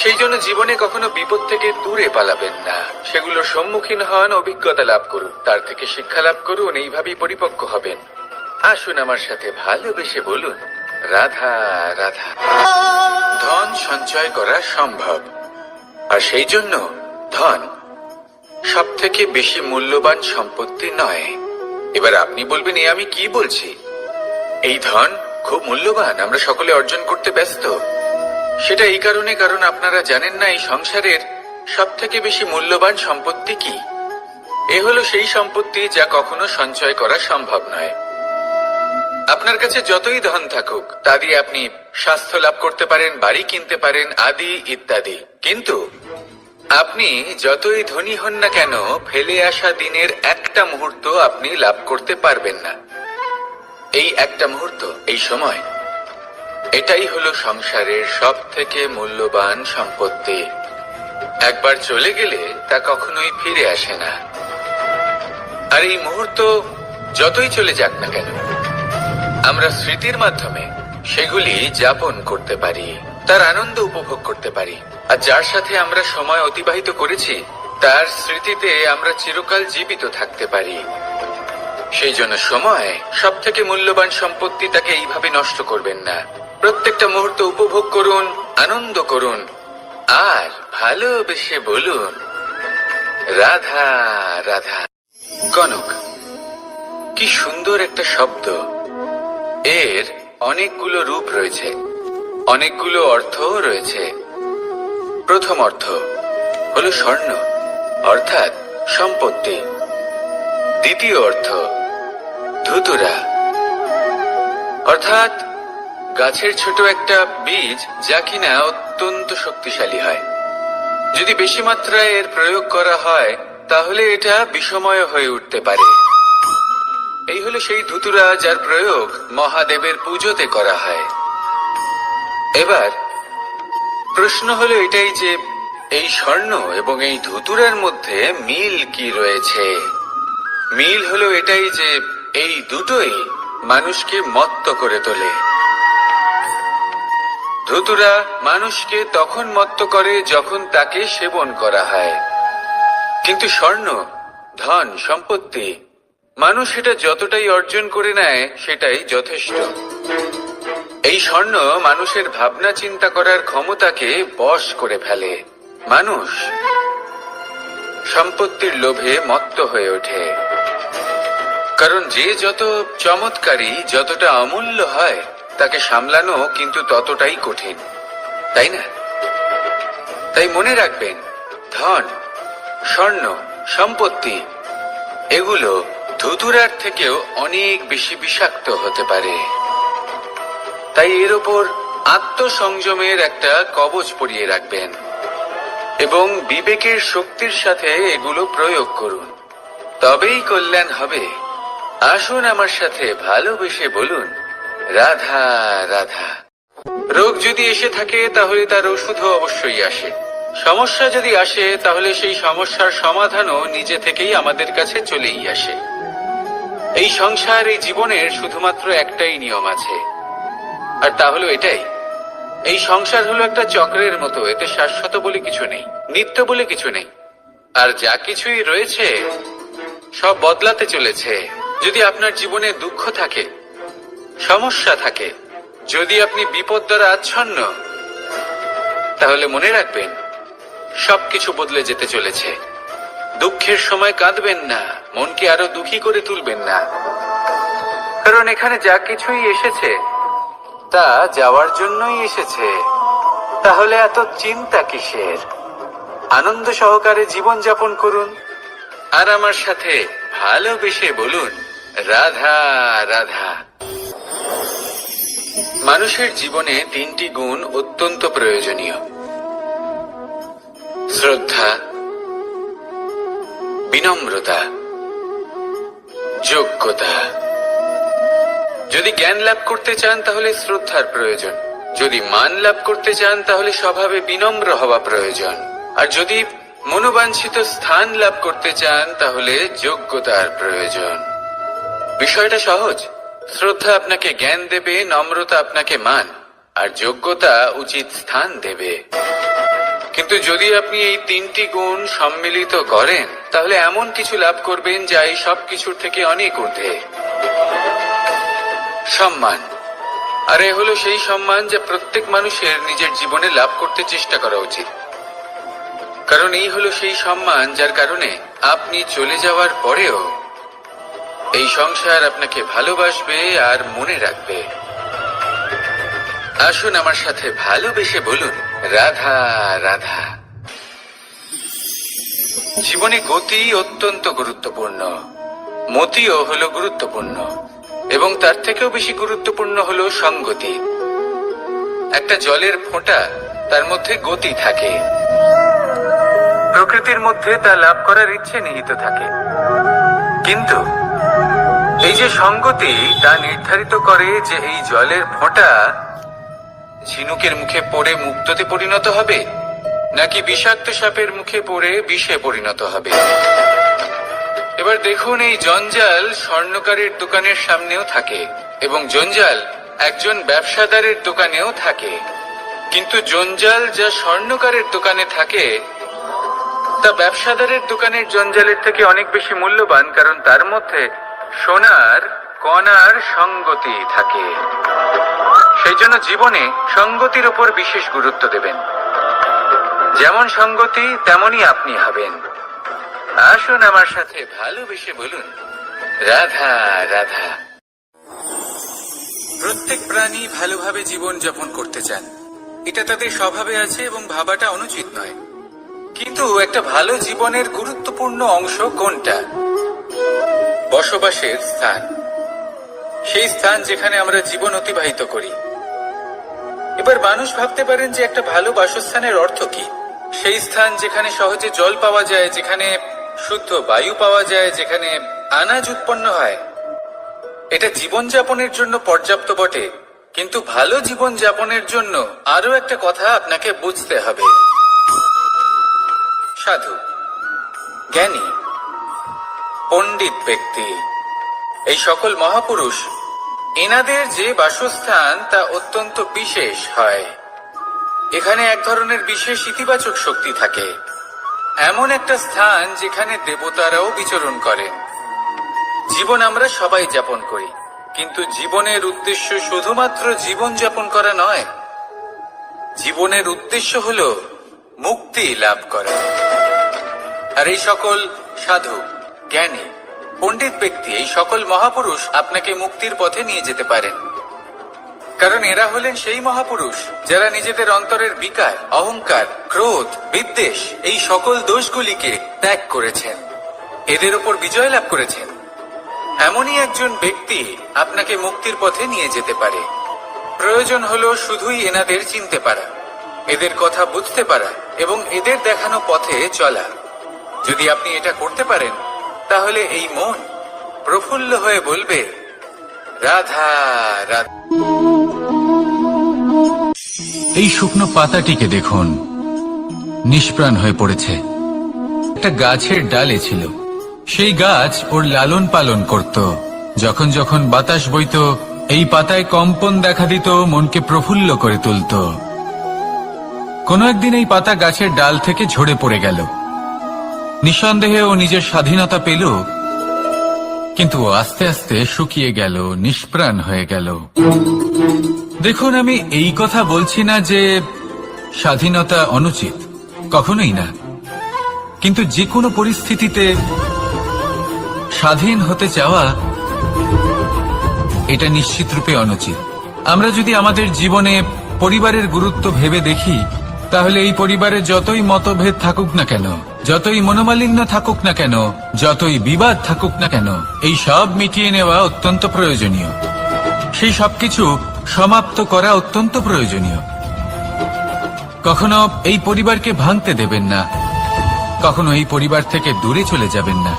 সেই জন্য জীবনে কখনো বিপদ থেকে দূরে পালাবেন না, সেগুলোর সম্মুখীন হন, অভিজ্ঞতা লাভ করুন, তার থেকে শিক্ষা লাভ করুন, এইভাবেই পরিপক্ক হবেন। আসুন আমার সাথে ভালোবেসে বলুন, রাধা রাধা। ধন সঞ্চয় করা সম্ভব, আর সেই জন্য ধন সব থেকে বেশি মূল্যবান সম্পত্তি নয়। এবার আপনি বলবেন, এ আমি কি বলছি? এই ধন খুব মূল্যবান, আমরা সকলে অর্জন করতে ব্যস্ত। সেটা এই কারণে, কারণ আপনারা জানেন না এই সংসারের সব থেকে বেশি মূল্যবান সম্পত্তি কি। এ হলো সেই সম্পত্তি যা কখনো সঞ্চয় করা সম্ভব নয়। আপনার কাছে যতই ধন থাকুক, তা দিয়ে আপনি স্বাস্থ্য লাভ করতে পারেন, বাড়ি কিনতে পারেন, আদি ইত্যাদি, কিন্তু আপনি যতই ধনী হন না কেন, ফেলে আসা দিনের একটা মুহূর্ত আপনি লাভ করতে পারবেন না। এই একটা মুহূর্ত, এই সময়, এটাই হলো সংসারের সব থেকে মূল্যবান সম্পত্তি। একবার চলে গেলে তা কখনোই ফিরে আসে না। আর এই মুহূর্ত যতই চলে যাক না কেন, আমরা স্মৃতির মাধ্যমে সেগুলি যাপন করতে পারি, তার আনন্দ উপভোগ করতে পারি। আর যার সাথে আমরা সময় অতিবাহিত করেছি, তার স্মৃতিতে আমরা চিরকাল জীবিত থাকতে পারি। সেই জন্য সময় সব থেকে মূল্যবান সম্পত্তি, তাকে এইভাবে নষ্ট করবেন না। প্রত্যেকটা মুহূর্ত উপভোগ করুন, আনন্দ করুন, আর ভালোবেসে বলুন, রাধা রাধা। কনক, কি সুন্দর একটা শব্দ। এর অনেকগুলো রূপ রয়েছে, অনেকগুলো অর্থও রয়েছে। প্রথম অর্থ হলো স্বর্ণ, অর্থাৎ সম্পত্তি। দ্বিতীয় অর্থ ধুতুরা, অর্থাৎ গাছের ছোট একটা বীজ, যা কিনা অত্যন্ত শক্তিশালী হয়। যদি বেশি মাত্রায় এর প্রয়োগ করা হয়, তাহলে এটা বিষময় হয়ে উঠতে পারে। এই হলো সেই ধুতুরা যার প্রয়োগ মহাদেবের পুজোতে করা হয়। এবার প্রশ্ন হলো এটাই যে এই স্বর্ণ এবং এই ধুতুরার মধ্যে মিল কি রয়েছে। মিল হলো এটাই যে এই দুটোই মানুষকে মত্ত করে তোলে। ধুতুরা মানুষকে তখন মত্ত করে যখন তাকে সেবন করা হয়, কিন্তু স্বর্ণ, ধন, সম্পত্তি, মানুষ এটা যতটাই অর্জন করে নেয় সেটাই যথেষ্ট। এই স্বর্ণ মানুষের ভাবনা চিন্তা করার ক্ষমতাকে বশ করে ফেলে। মানুষ সম্পত্তির লোভে মত্ত হয়ে ওঠে, কারণ যে যত চমৎকারী, যতটা অমূল্য হয়, তাকে সামলানো কিন্তু ততটাই কঠিন, তাই না? তাই মনে রাখবেন, ধন, স্বর্ণ, সম্পত্তি এগুলো ধুতুরার থেকেও অনেক বেশি বিষাক্ত হতে পারে। তাই এর ওপর আত্মসংযমের একটা কবচ পরিয়ে রাখবেন এবং বিবেকের শক্তির সাথে এগুলো প্রয়োগ করুন, তবেই কল্যাণ হবে। আসুন আমার সাথে ভালোবেসে বলুন, রাধা রাধা। রোগ যদি এসে থাকে তাহলে তার ওষুধও অবশ্যই আসে। সমস্যা যদি আসে তাহলে সেই সমস্যার সমাধানও নিজে থেকেই আমাদের কাছে চলেই আসে। এই সংসার, এই জীবনের শুধুমাত্র একটাই নিয়ম আছে, আর তা হলো এটাই, এই সংসার হলো একটা চক্রের মতো। এতে শাশ্বত বলে কিছু নেই, নিত্য বলে কিছু নেই, আর যা কিছুই রয়েছে সব বদলাতে চলেছে। যদি আপনার জীবনে দুঃখ থাকে, সমস্যা থাকে, যদি আপনি বিপদ দ্বারা আচ্ছন্ন, তাহলে মনে রাখবেন সবকিছু বদলে যেতে চলেছে। দুঃখের সময় কাঁদবেন না, মনকে আরো দুঃখী করে তুলবেন না, কারণ এখানে যা কিছুই এসেছে তা যাওয়ার জন্যই এসেছে। তাহলে এত চিন্তা কিসের? আনন্দ সহকারে জীবন যাপন করুন, আর আমার সাথে ভালোবেসে বলুন, রাধা রাধা। মানুষের জীবনে তিনটি গুণ অত্যন্ত প্রয়োজনীয়: শ্রদ্ধা, বিনম্রতা, যোগ্যতা। যদি জ্ঞান লাভ করতে চান তাহলে শ্রদ্ধার প্রয়োজন, যদি মান লাভ করতে চান তাহলে স্বভাবে বিনম্র হওয়া প্রয়োজন, আর যদি মনোবাঞ্ছিত স্থান লাভ করতে চান তাহলে যোগ্যতার প্রয়োজন। বিষয়টা সহজ। শ্রদ্ধা আপনাকে জ্ঞান দেবে, নম্রতা আপনাকে মান, আর যোগ্যতা উচিত স্থান দেবে। কিন্তু যদি আপনি এই তিনটি গুণ সম্মিলিত করেন তাহলে এমন কিছু লাভ করবেন যা এই সব কিছুর থেকে অনেক ঊর্ধ্বে। সম্মান। আর এ হলো সেই সম্মান যা প্রত্যেক মানুষের নিজের জীবনে লাভ করতে চেষ্টা করা উচিত, কারণ এই হলো সেই সম্মান যার কারণে আপনি চলে যাওয়ার পরেও এই সংসার আপনাকে ভালোবাসবে আর মনে রাখবে। আসুন আমার সাথে ভালোবেসে বলুন, রাধা রাধা। জীবনে গতি অত্যন্ত গুরুত্বপূর্ণ, মতিও হলো গুরুত্বপূর্ণ, এবং তার থেকেও বেশি গুরুত্বপূর্ণ হলো সঙ্গতি। একটা জলের ফোঁটা, তার মধ্যে গতি থাকে, প্রকৃতির মধ্যে তা লাভ করার ইচ্ছে নিহিত থাকে, কিন্তু এই যে সঙ্গতি তা নির্ধারিত করে যে এই জলের ফোঁটা ঝিনুকের মুখে পড়ে মুক্ততে পরিণত হবে নাকি বিষাক্ত সাপের মুখে পড়ে বিষে পরিণত হবে। এবার দেখুন, এই জঞ্জাল স্বর্ণকারের দোকানের সামনেও থাকে এবং জঞ্জাল একজন ব্যবসাদারের দোকানেও থাকে, কিন্তু জঞ্জাল যা স্বর্ণকারের দোকানে থাকে তা ব্যবসাদারের দোকানের জঞ্জালের থেকে অনেক বেশি মূল্যবান, কারণ তার মধ্যে সোনার কণার সঙ্গতি থাকে। সেই জন্য জীবনে সঙ্গতির উপর বিশেষ গুরুত্ব দেবেন। যেমন সঙ্গতি তেমনই আপনি হবেন। আসুন আমার সাথে ভালোবেসে বলুন, রাধা রাধা। প্রত্যেক প্রাণী ভালোভাবে জীবন যাপন করতে চান, এটা তাদের স্বভাবে আছে এবং ভাবাটা অনুচিত নয়। কিন্তু একটা ভালো জীবনের গুরুত্বপূর্ণ অংশ কোনটা? বসবাসের স্থান, সেই স্থান যেখানে আমরা জীবন অতিবাহিত করি। এবার মানুষ ভাবতে পারেন যে একটা ভালো বাসস্থানের অর্থ কি? সেই স্থান যেখানে সহজে জল পাওয়া যায়, যেখানে শুদ্ধ বায়ু পাওয়া যায়, যেখানে আনাজ উৎপন্ন হয়। এটা জীবনযাপনের জন্য পর্যাপ্ত বটে, কিন্তু ভালো জীবনযাপনের জন্য আরো একটা কথা আপনাকে বুঝতে হবে। সাধু, জ্ঞানী, পণ্ডিত ব্যক্তি, এই সকল মহাপুরুষ, এনাদের যে বাসস্থান তা অত্যন্ত বিশেষ হয়। এখানে এক ধরনের বিশেষ ইতিবাচক শক্তি থাকে, এমন একটা স্থান যেখানে দেবতারাও বিচরণ করেন। জীবন আমরা সবাই যাপন করি, কিন্তু জীবনের উদ্দেশ্য শুধুমাত্র জীবন যাপন করা নয়। জীবনের উদ্দেশ্য হলো মুক্তি লাভ করা। আর এই সকল সাধু, জ্ঞানী, পণ্ডিত ব্যক্তি, এই সকল মহাপুরুষ আপনাকে মুক্তির পথে নিয়ে যেতে পারেন, কারণ এরা হলেন সেই মহাপুরুষ যারা নিজেদের অন্তরের বিকার, অহংকার, ক্রোধ, বিদ্বেষ, এই সকল দোষগুলিকে ত্যাগ করেছেন, এদের উপর বিজয় লাভ করেছেন। এমনই একজন ব্যক্তি আপনাকে মুক্তির পথে নিয়ে যেতে পারে। প্রয়োজন হলো শুধুই এনাদের চিনতে পারা, এদের কথা বুঝতে পারা এবং এদের দেখানো পথে চলা। যদি আপনি এটা করতে পারেন তাহলে এই মন প্রফুল্ল হয়ে বলবে, রাধা রাধা। এই শুকনো পাতাটিকে দেখুন, নিষ্প্রাণ হয়ে পড়েছে। একটা গাছের ডালে ছিল, সেই গাছ ওর লালন পালন করত। যখন যখন বাতাস বইত, এই পাতায় কম্পন দেখা দিত, মনকে প্রফুল্ল করে তুলত। কোনো একদিন এই পাতা গাছের ডাল থেকে ঝরে পড়ে গেল। নিঃসন্দেহে ও নিজের স্বাধীনতা পেল, কিন্তু আস্তে আস্তে শুকিয়ে গেল, নিষ্প্রাণ হয়ে গেল। দেখুন, আমি এই কথা বলছি না যে স্বাধীনতা অনুচিত, কখনোই না। কিন্তু যে কোনো পরিস্থিতিতে স্বাধীন হতে চাওয়া এটা নিশ্চিত রূপে অনুচিত। আমরা যদি আমাদের জীবনে পরিবারের গুরুত্ব ভেবে দেখি, তাহলে এই পরিবারে যতই মতভেদ থাকুক না কেন, যতই মনোমালিন্য থাকুক না কেন, যতই বিবাদ থাকুক না কেন, এই সব মিটিয়ে নেওয়া অত্যন্ত প্রয়োজনীয়। সেই সবকিছু সমাপ্ত করা অত্যন্ত প্রয়োজনীয়। কখনো এই পরিবারকে ভাঙতে দেবেন না, কখনো এই পরিবার থেকে দূরে চলে যাবেন না।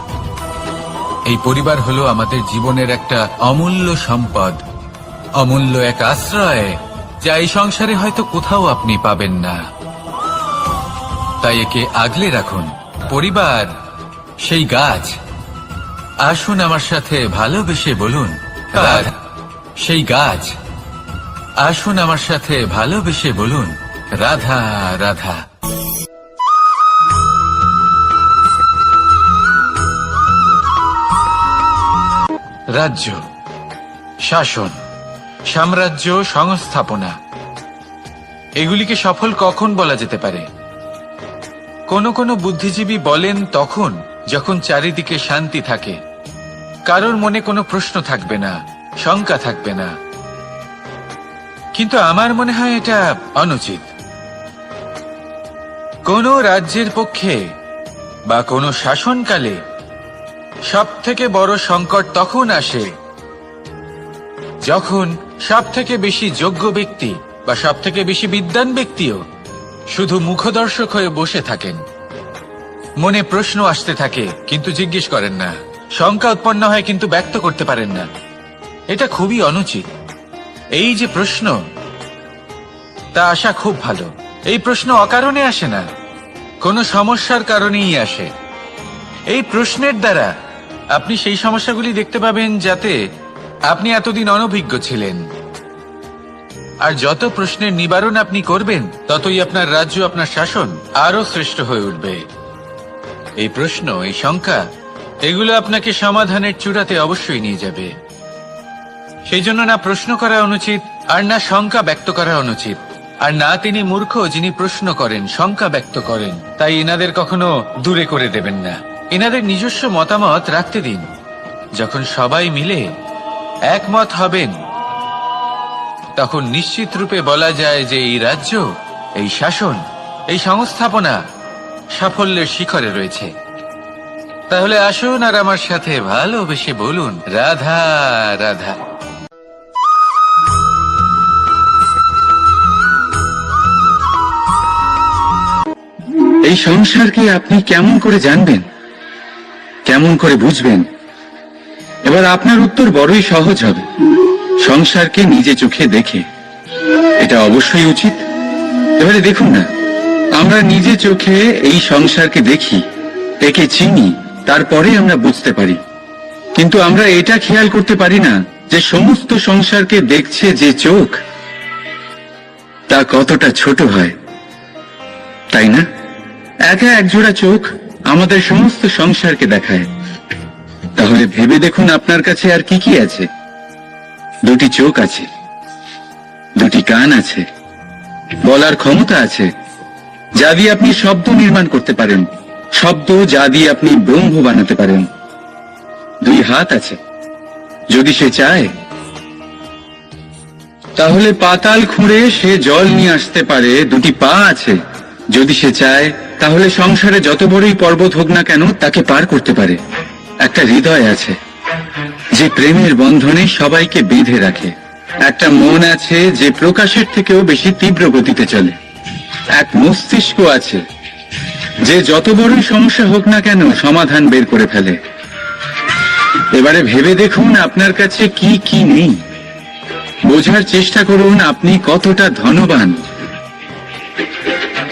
এই পরিবার হলো আমাদের জীবনের একটা অমূল্য সম্পদ, অমূল্য এক আশ্রয়, যা এই সংসারে হয়তো কোথাও আপনি পাবেন না। তাই একে আগলে রাখুন। পরিবার সেই গাছ, আসুন আমার সাথে ভালোবেসে বলুন, সেই গাছ, আসুন আমার সাথে ভালোবেসে বলুন, রাধা রাধা। রাজ্য, শাসন, সাম্রাজ্য, সংস্থাপনা, এগুলিকে সফল কখন বলা যেতে পারে? কোন কোন বুদ্ধিজীবী বলেন তখন যখন চারিদিকে শান্তি থাকে, কারোর মনে কোনো প্রশ্ন থাকবে না, শঙ্কা থাকবে না। কিন্তু আমার মনে হয় এটা অনুচিত। কোন রাজ্যের পক্ষে বা কোন শাসনকালে সব থেকে বড় সংকট তখন আসে যখন সব থেকে বেশি যোগ্য ব্যক্তি বা সব থেকে বেশি বিদ্বান ব্যক্তিও শুধু মুখদর্শক হয়ে বসে থাকেন। মনে প্রশ্ন আসতে থাকে কিন্তু জিজ্ঞেস করেন না, শঙ্কা উৎপন্ন হয় কিন্তু ব্যক্ত করতে পারেন না। এটা খুবই অনুচিত। এই যে প্রশ্ন, তা আসা খুব ভালো। এই প্রশ্ন অকারণে আসে না, কোনো সমস্যার কারণেই আসে। এই প্রশ্নের দ্বারা আপনি সেই সমস্যাগুলি দেখতে পাবেন যাতে আপনি এতদিন অনভিজ্ঞ ছিলেন। আর যত প্রশ্নের নিবারণ আপনি করবেন, ততই আপনার রাজ্য, আপনার শাসন আরো শ্রেষ্ঠ হয়ে উঠবে। এই প্রশ্ন, এই শঙ্কা, এগুলো আপনাকে সমাধানের চূড়াতে অবশ্যই নিয়ে যাবে। সেই জন্য না প্রশ্ন করা অনুচিত, আর না শঙ্কা ব্যক্ত করা অনুচিত, আর না তিনি মূর্খ যিনি প্রশ্ন করেন, শঙ্কা ব্যক্ত করেন। তাই এনাদের কখনো দূরে করে দেবেন না, এনাদের নিজস্ব মতামত রাখতে দিন। যখন সবাই মিলে একমত হবেন, তখন নিশ্চিত রূপে বলা যায় যে এই রাজ্য, এই শাসন, এই সংস্থাপনা সাফল্যের শিখরে রয়েছে। তাহলে আসুন আর আমার সাথে ভালোবেসে বলুন, রাধা রাধা। এই সংসারকে আপনি কেমন করে জানবেন, কেমন করে বুঝবেন? এবার আপনার উত্তর বড়ই সহজ হবে, সংসারকে নিজে চোখে দেখে। এটা অবশ্যই উচিত। এবারে দেখুন না, আমরা নিজে চোখে এই সংসারকে দেখি, একে চিনি, তারপরে আমরা বুঝতে পারি। কিন্তু আমরা এটা খেয়াল করতে পারি না যে সমস্ত সংসারকে দেখছে যে চোখ, তা কতটা ছোট হয়, তাই না? একা একজোড়া চোখ আমাদের সমস্ত সংসারকে দেখায়। তাহলে ভেবে দেখুন আপনার কাছে আর কি কি আছে। দুটি চোখ আছে, দুটি কান আছে, বলার ক্ষমতা আছে, যা দিয়ে আপনি শব্দ নির্মাণ করতে পারেন, শব্দ যা দিয়ে আপনি ব্রহ্ম বানাতে পারেন। দুই হাত আছে, যদি সে চায় তাহলে পাতাল খুঁড়ে সে জল নিয়ে আসতে পারে। দুটি পা আছে, যদি সে চায় তাহলে সংসারে যত বড়ই পর্বত হোক না কেন তাকে পার করতে পারে। একটা হৃদয় আছে যে প্রেমের বন্ধনে সবাইকে বেঁধে রাখে। একটা মন আছে যে প্রকাশের থেকেও বেশি তীব্র গতিতে চলে। এক মস্তিষ্ক আছে যে যত বড়ই সমস্যা হোক না কেন সমাধান বের করে ফেলে। এবারে ভেবে দেখুন আপনার কাছে কি কি নেই। বোঝার চেষ্টা করুন আপনি কতটা ধনবান।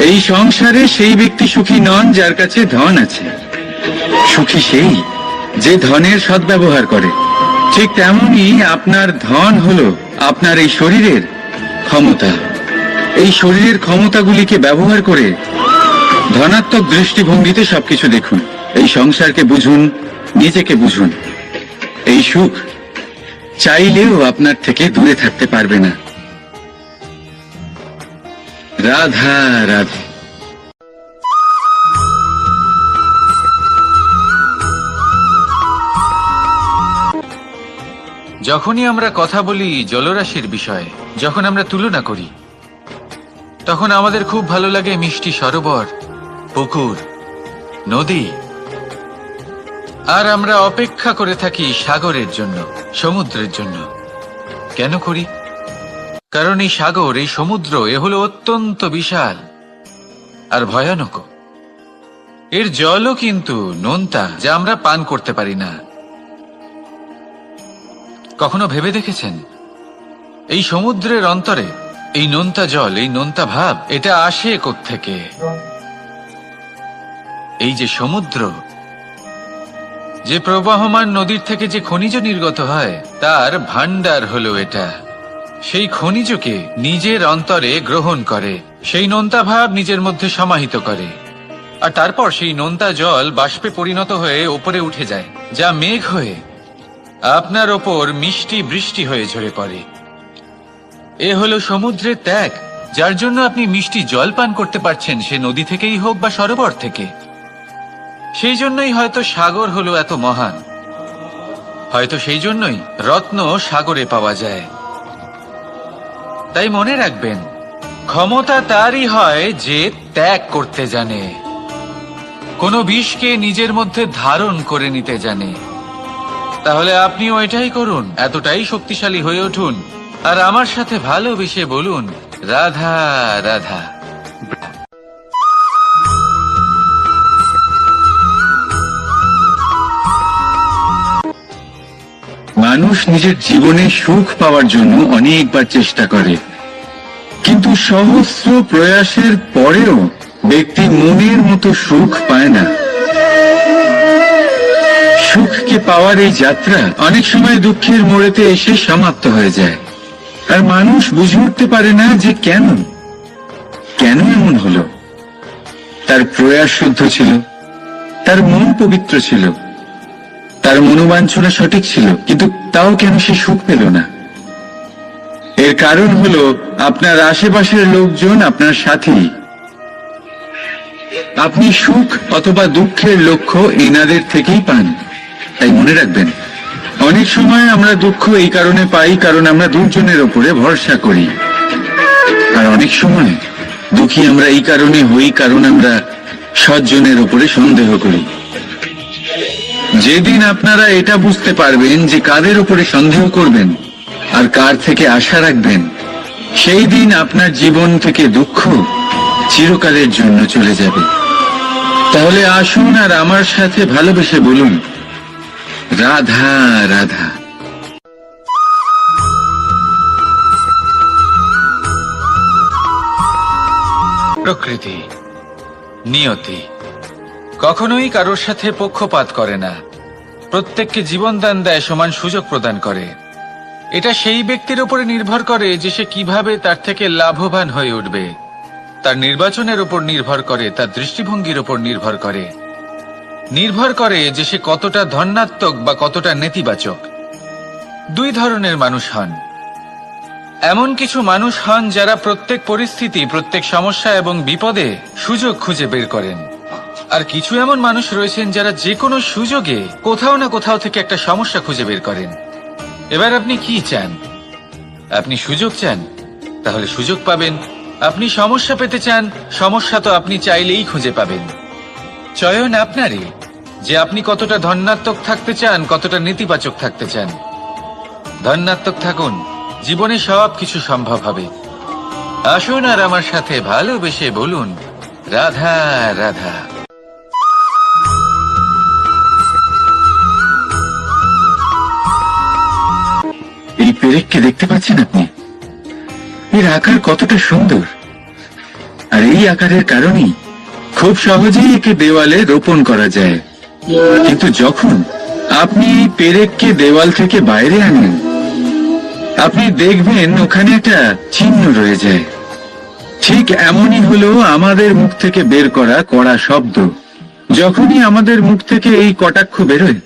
এই সংসারে সেই ব্যক্তি সুখী নন যার কাছে ধন আছে। সুখী সেই যে ধনের সদ্ব্যবহার করে। ঠিক তেমনই আপনার ধন হলো আপনার এই শরীরের ক্ষমতা। এই শরীরের ক্ষমতাগুলিকে ব্যবহার করে ধনাত্মক দৃষ্টিভঙ্গিতে সবকিছু দেখুন। এই সংসারকে বুঝুন, নিজেকে বুঝুন। এই সুখ চাইলেও আপনার থেকে দূরে থাকতে পারবে না। রাধা রাধা। যখনই আমরা কথা বলি জলরাশির বিষয়ে, যখন আমরা তুলনা করি, তখন আমাদের খুব ভালো লাগে মিষ্টি সরোবর, পুকুর, নদী। আর আমরা অপেক্ষা করে থাকি সাগরের জন্য, সমুদ্রের জন্য। কেন করি? কারণ এই সাগর, এই সমুদ্র, এ হলো অত্যন্ত বিশাল আর ভয়ানক। এর জলও কিন্তু নোনতা, যা আমরা পান করতে পারি না। কখনো ভেবে দেখেছেন এই সমুদ্রের অন্তরে এই নোনতা জল, এই নোনতা ভাব, এটা আসে কোত্থেকে? এই যে সমুদ্র, যে প্রবাহমান নদীর থেকে যে খনিজ নির্গত হয়, তার ভান্ডার হলো এটা। সেই খনিজকে নিজের অন্তরে গ্রহণ করে, সেই নোনতা ভাব নিজের মধ্যে সমাহিত করে, আর তারপর সেই নোনতা জল বাষ্পে পরিণত হয়ে ওপরে উঠে যায়, যা মেঘ হয়ে আপনার ওপর মিষ্টি বৃষ্টি হয়ে ঝরে পড়ে। এ হলো সমুদ্রের ত্যাগ, যার জন্য আপনি মিষ্টি জল পান করতে পারছেন, সে নদী থেকেই হোক বা সরোবর থেকে। সেই জন্যই হয়তো সাগর হলো এত মহান। হয়তো সেই জন্যই রত্ন সাগরে পাওয়া যায়। তাই মনে রাখবেন, ক্ষমতা তারই হয় যে ত্যাগ করতে জানে, কোনো বিষকে নিজের মধ্যে ধারণ করে নিতে জানে। তাহলে আপনিও এটাই করুন, এতটাই শক্তিশালী হয়ে উঠুন, আর আমার সাথে ভালোবেসে বলুন রাধা রাধা। মানুষ নিজের জীবনে সুখ পাওয়ার জন্য অনেকবার চেষ্টা করে, কিন্তু সহস্র প্রয়াসের পরেও ব্যক্তি মনের মতো সুখ পায় না। সুখকে পাওয়ার এই যাত্রা অনেক সময় দুঃখের মোড়েতে এসে সমাপ্ত হয়ে যায়। আর মানুষ বুঝে উঠতে পারে না যে কেন এমন হলো। তার প্রয়াস শুদ্ধ ছিল, তার মন পবিত্র ছিল, তার মনোবাঞ্ছনা সঠিক ছিল, কিন্তু তাও কেন সে সুখ পেল না? এর কারণ হলো আপনার আশেপাশের লোকজন আপনার সাথী। আপনি সুখ অথবা দুঃখের লক্ষ্য এনাদের থেকেই পান। তাই মনে রাখবেন, অনেক সময় আমরা দুঃখ এই কারণে পাই কারণ আমরা দুজনের ওপরে ভরসা করি, আর অনেক সময় দুঃখী আমরা এই কারণে হই কারণ আমরা সজ্জনের ওপরে সন্দেহ করি। যেদিন আপনারা এটা বুঝতে পারবেন যে কাদের উপরে সন্দেহ করবেন আর কার থেকে আশা রাখবেন, সেই দিন আপনার জীবন থেকে দুঃখ চিরকালের জন্য চলে যাবে। তাহলে আসুন আর আমার সাথে ভালোবেসে বলুন রাধা রাধা। প্রকৃতি, নিয়তি কখনোই কারোর সাথে পক্ষপাত করে না। প্রত্যেককে জীবনদান দেয়, সমান সুযোগ প্রদান করে। এটা সেই ব্যক্তির উপরে নির্ভর করে যে সে কিভাবে তার থেকে লাভবান হয়ে উঠবে। তার নির্বাচনের উপর নির্ভর করে, তার দৃষ্টিভঙ্গির উপর নির্ভর করে, নির্ভর করে যে সে কতটা ধনাত্মক বা কতটা নেতিবাচক। দুই ধরনের মানুষ হন। এমন কিছু মানুষ হন যারা প্রত্যেক পরিস্থিতি, প্রত্যেক সমস্যা এবং বিপদে সুযোগ খুঁজে বের করেন। আর কিছু এমন মানুষ রয়েছেন যারা যে কোনো সুযোগে কোথাও না কোথাও থেকে একটা সমস্যা খুঁজে বের করেন। এবার আপনি কি চান? আপনি সুযোগ চান, তাহলে সুযোগ পাবেন। আপনি সমস্যা পেতে চান, সমস্যা তো আপনি চাইলেই খুঁজে পাবেন। চয়ন আপনারই, যে আপনি কতটা ধনাত্মক থাকতে চান, কতটা নেতিবাচক থাকতে চান। ধনাত্মক থাকুন, জীবনে সব কিছু সম্ভব হবে। আসুন আর আমার সাথে ভালোবেসে বলুন, রাধা রাধা। এই পেরেককে দেখতে পাচ্ছেন আপনি? এর আকার কতটা সুন্দর, আর এই আকারের কারণেই খুব সহজেই একে দেওয়ালে রোপণ করা যায়। কিন্তু যখন আপনি এই পেরেককে দেওয়াল থেকে বাইরে আনেন, আপনি দেখবেন ওখানে একটা চিহ্ন রয়ে যায়। ঠিক এমনই হলো আমাদের মুখ থেকে বের করা কড়া শব্দ। যখনই আমাদের মুখ থেকে এই কটাক্ষ বেরোয়,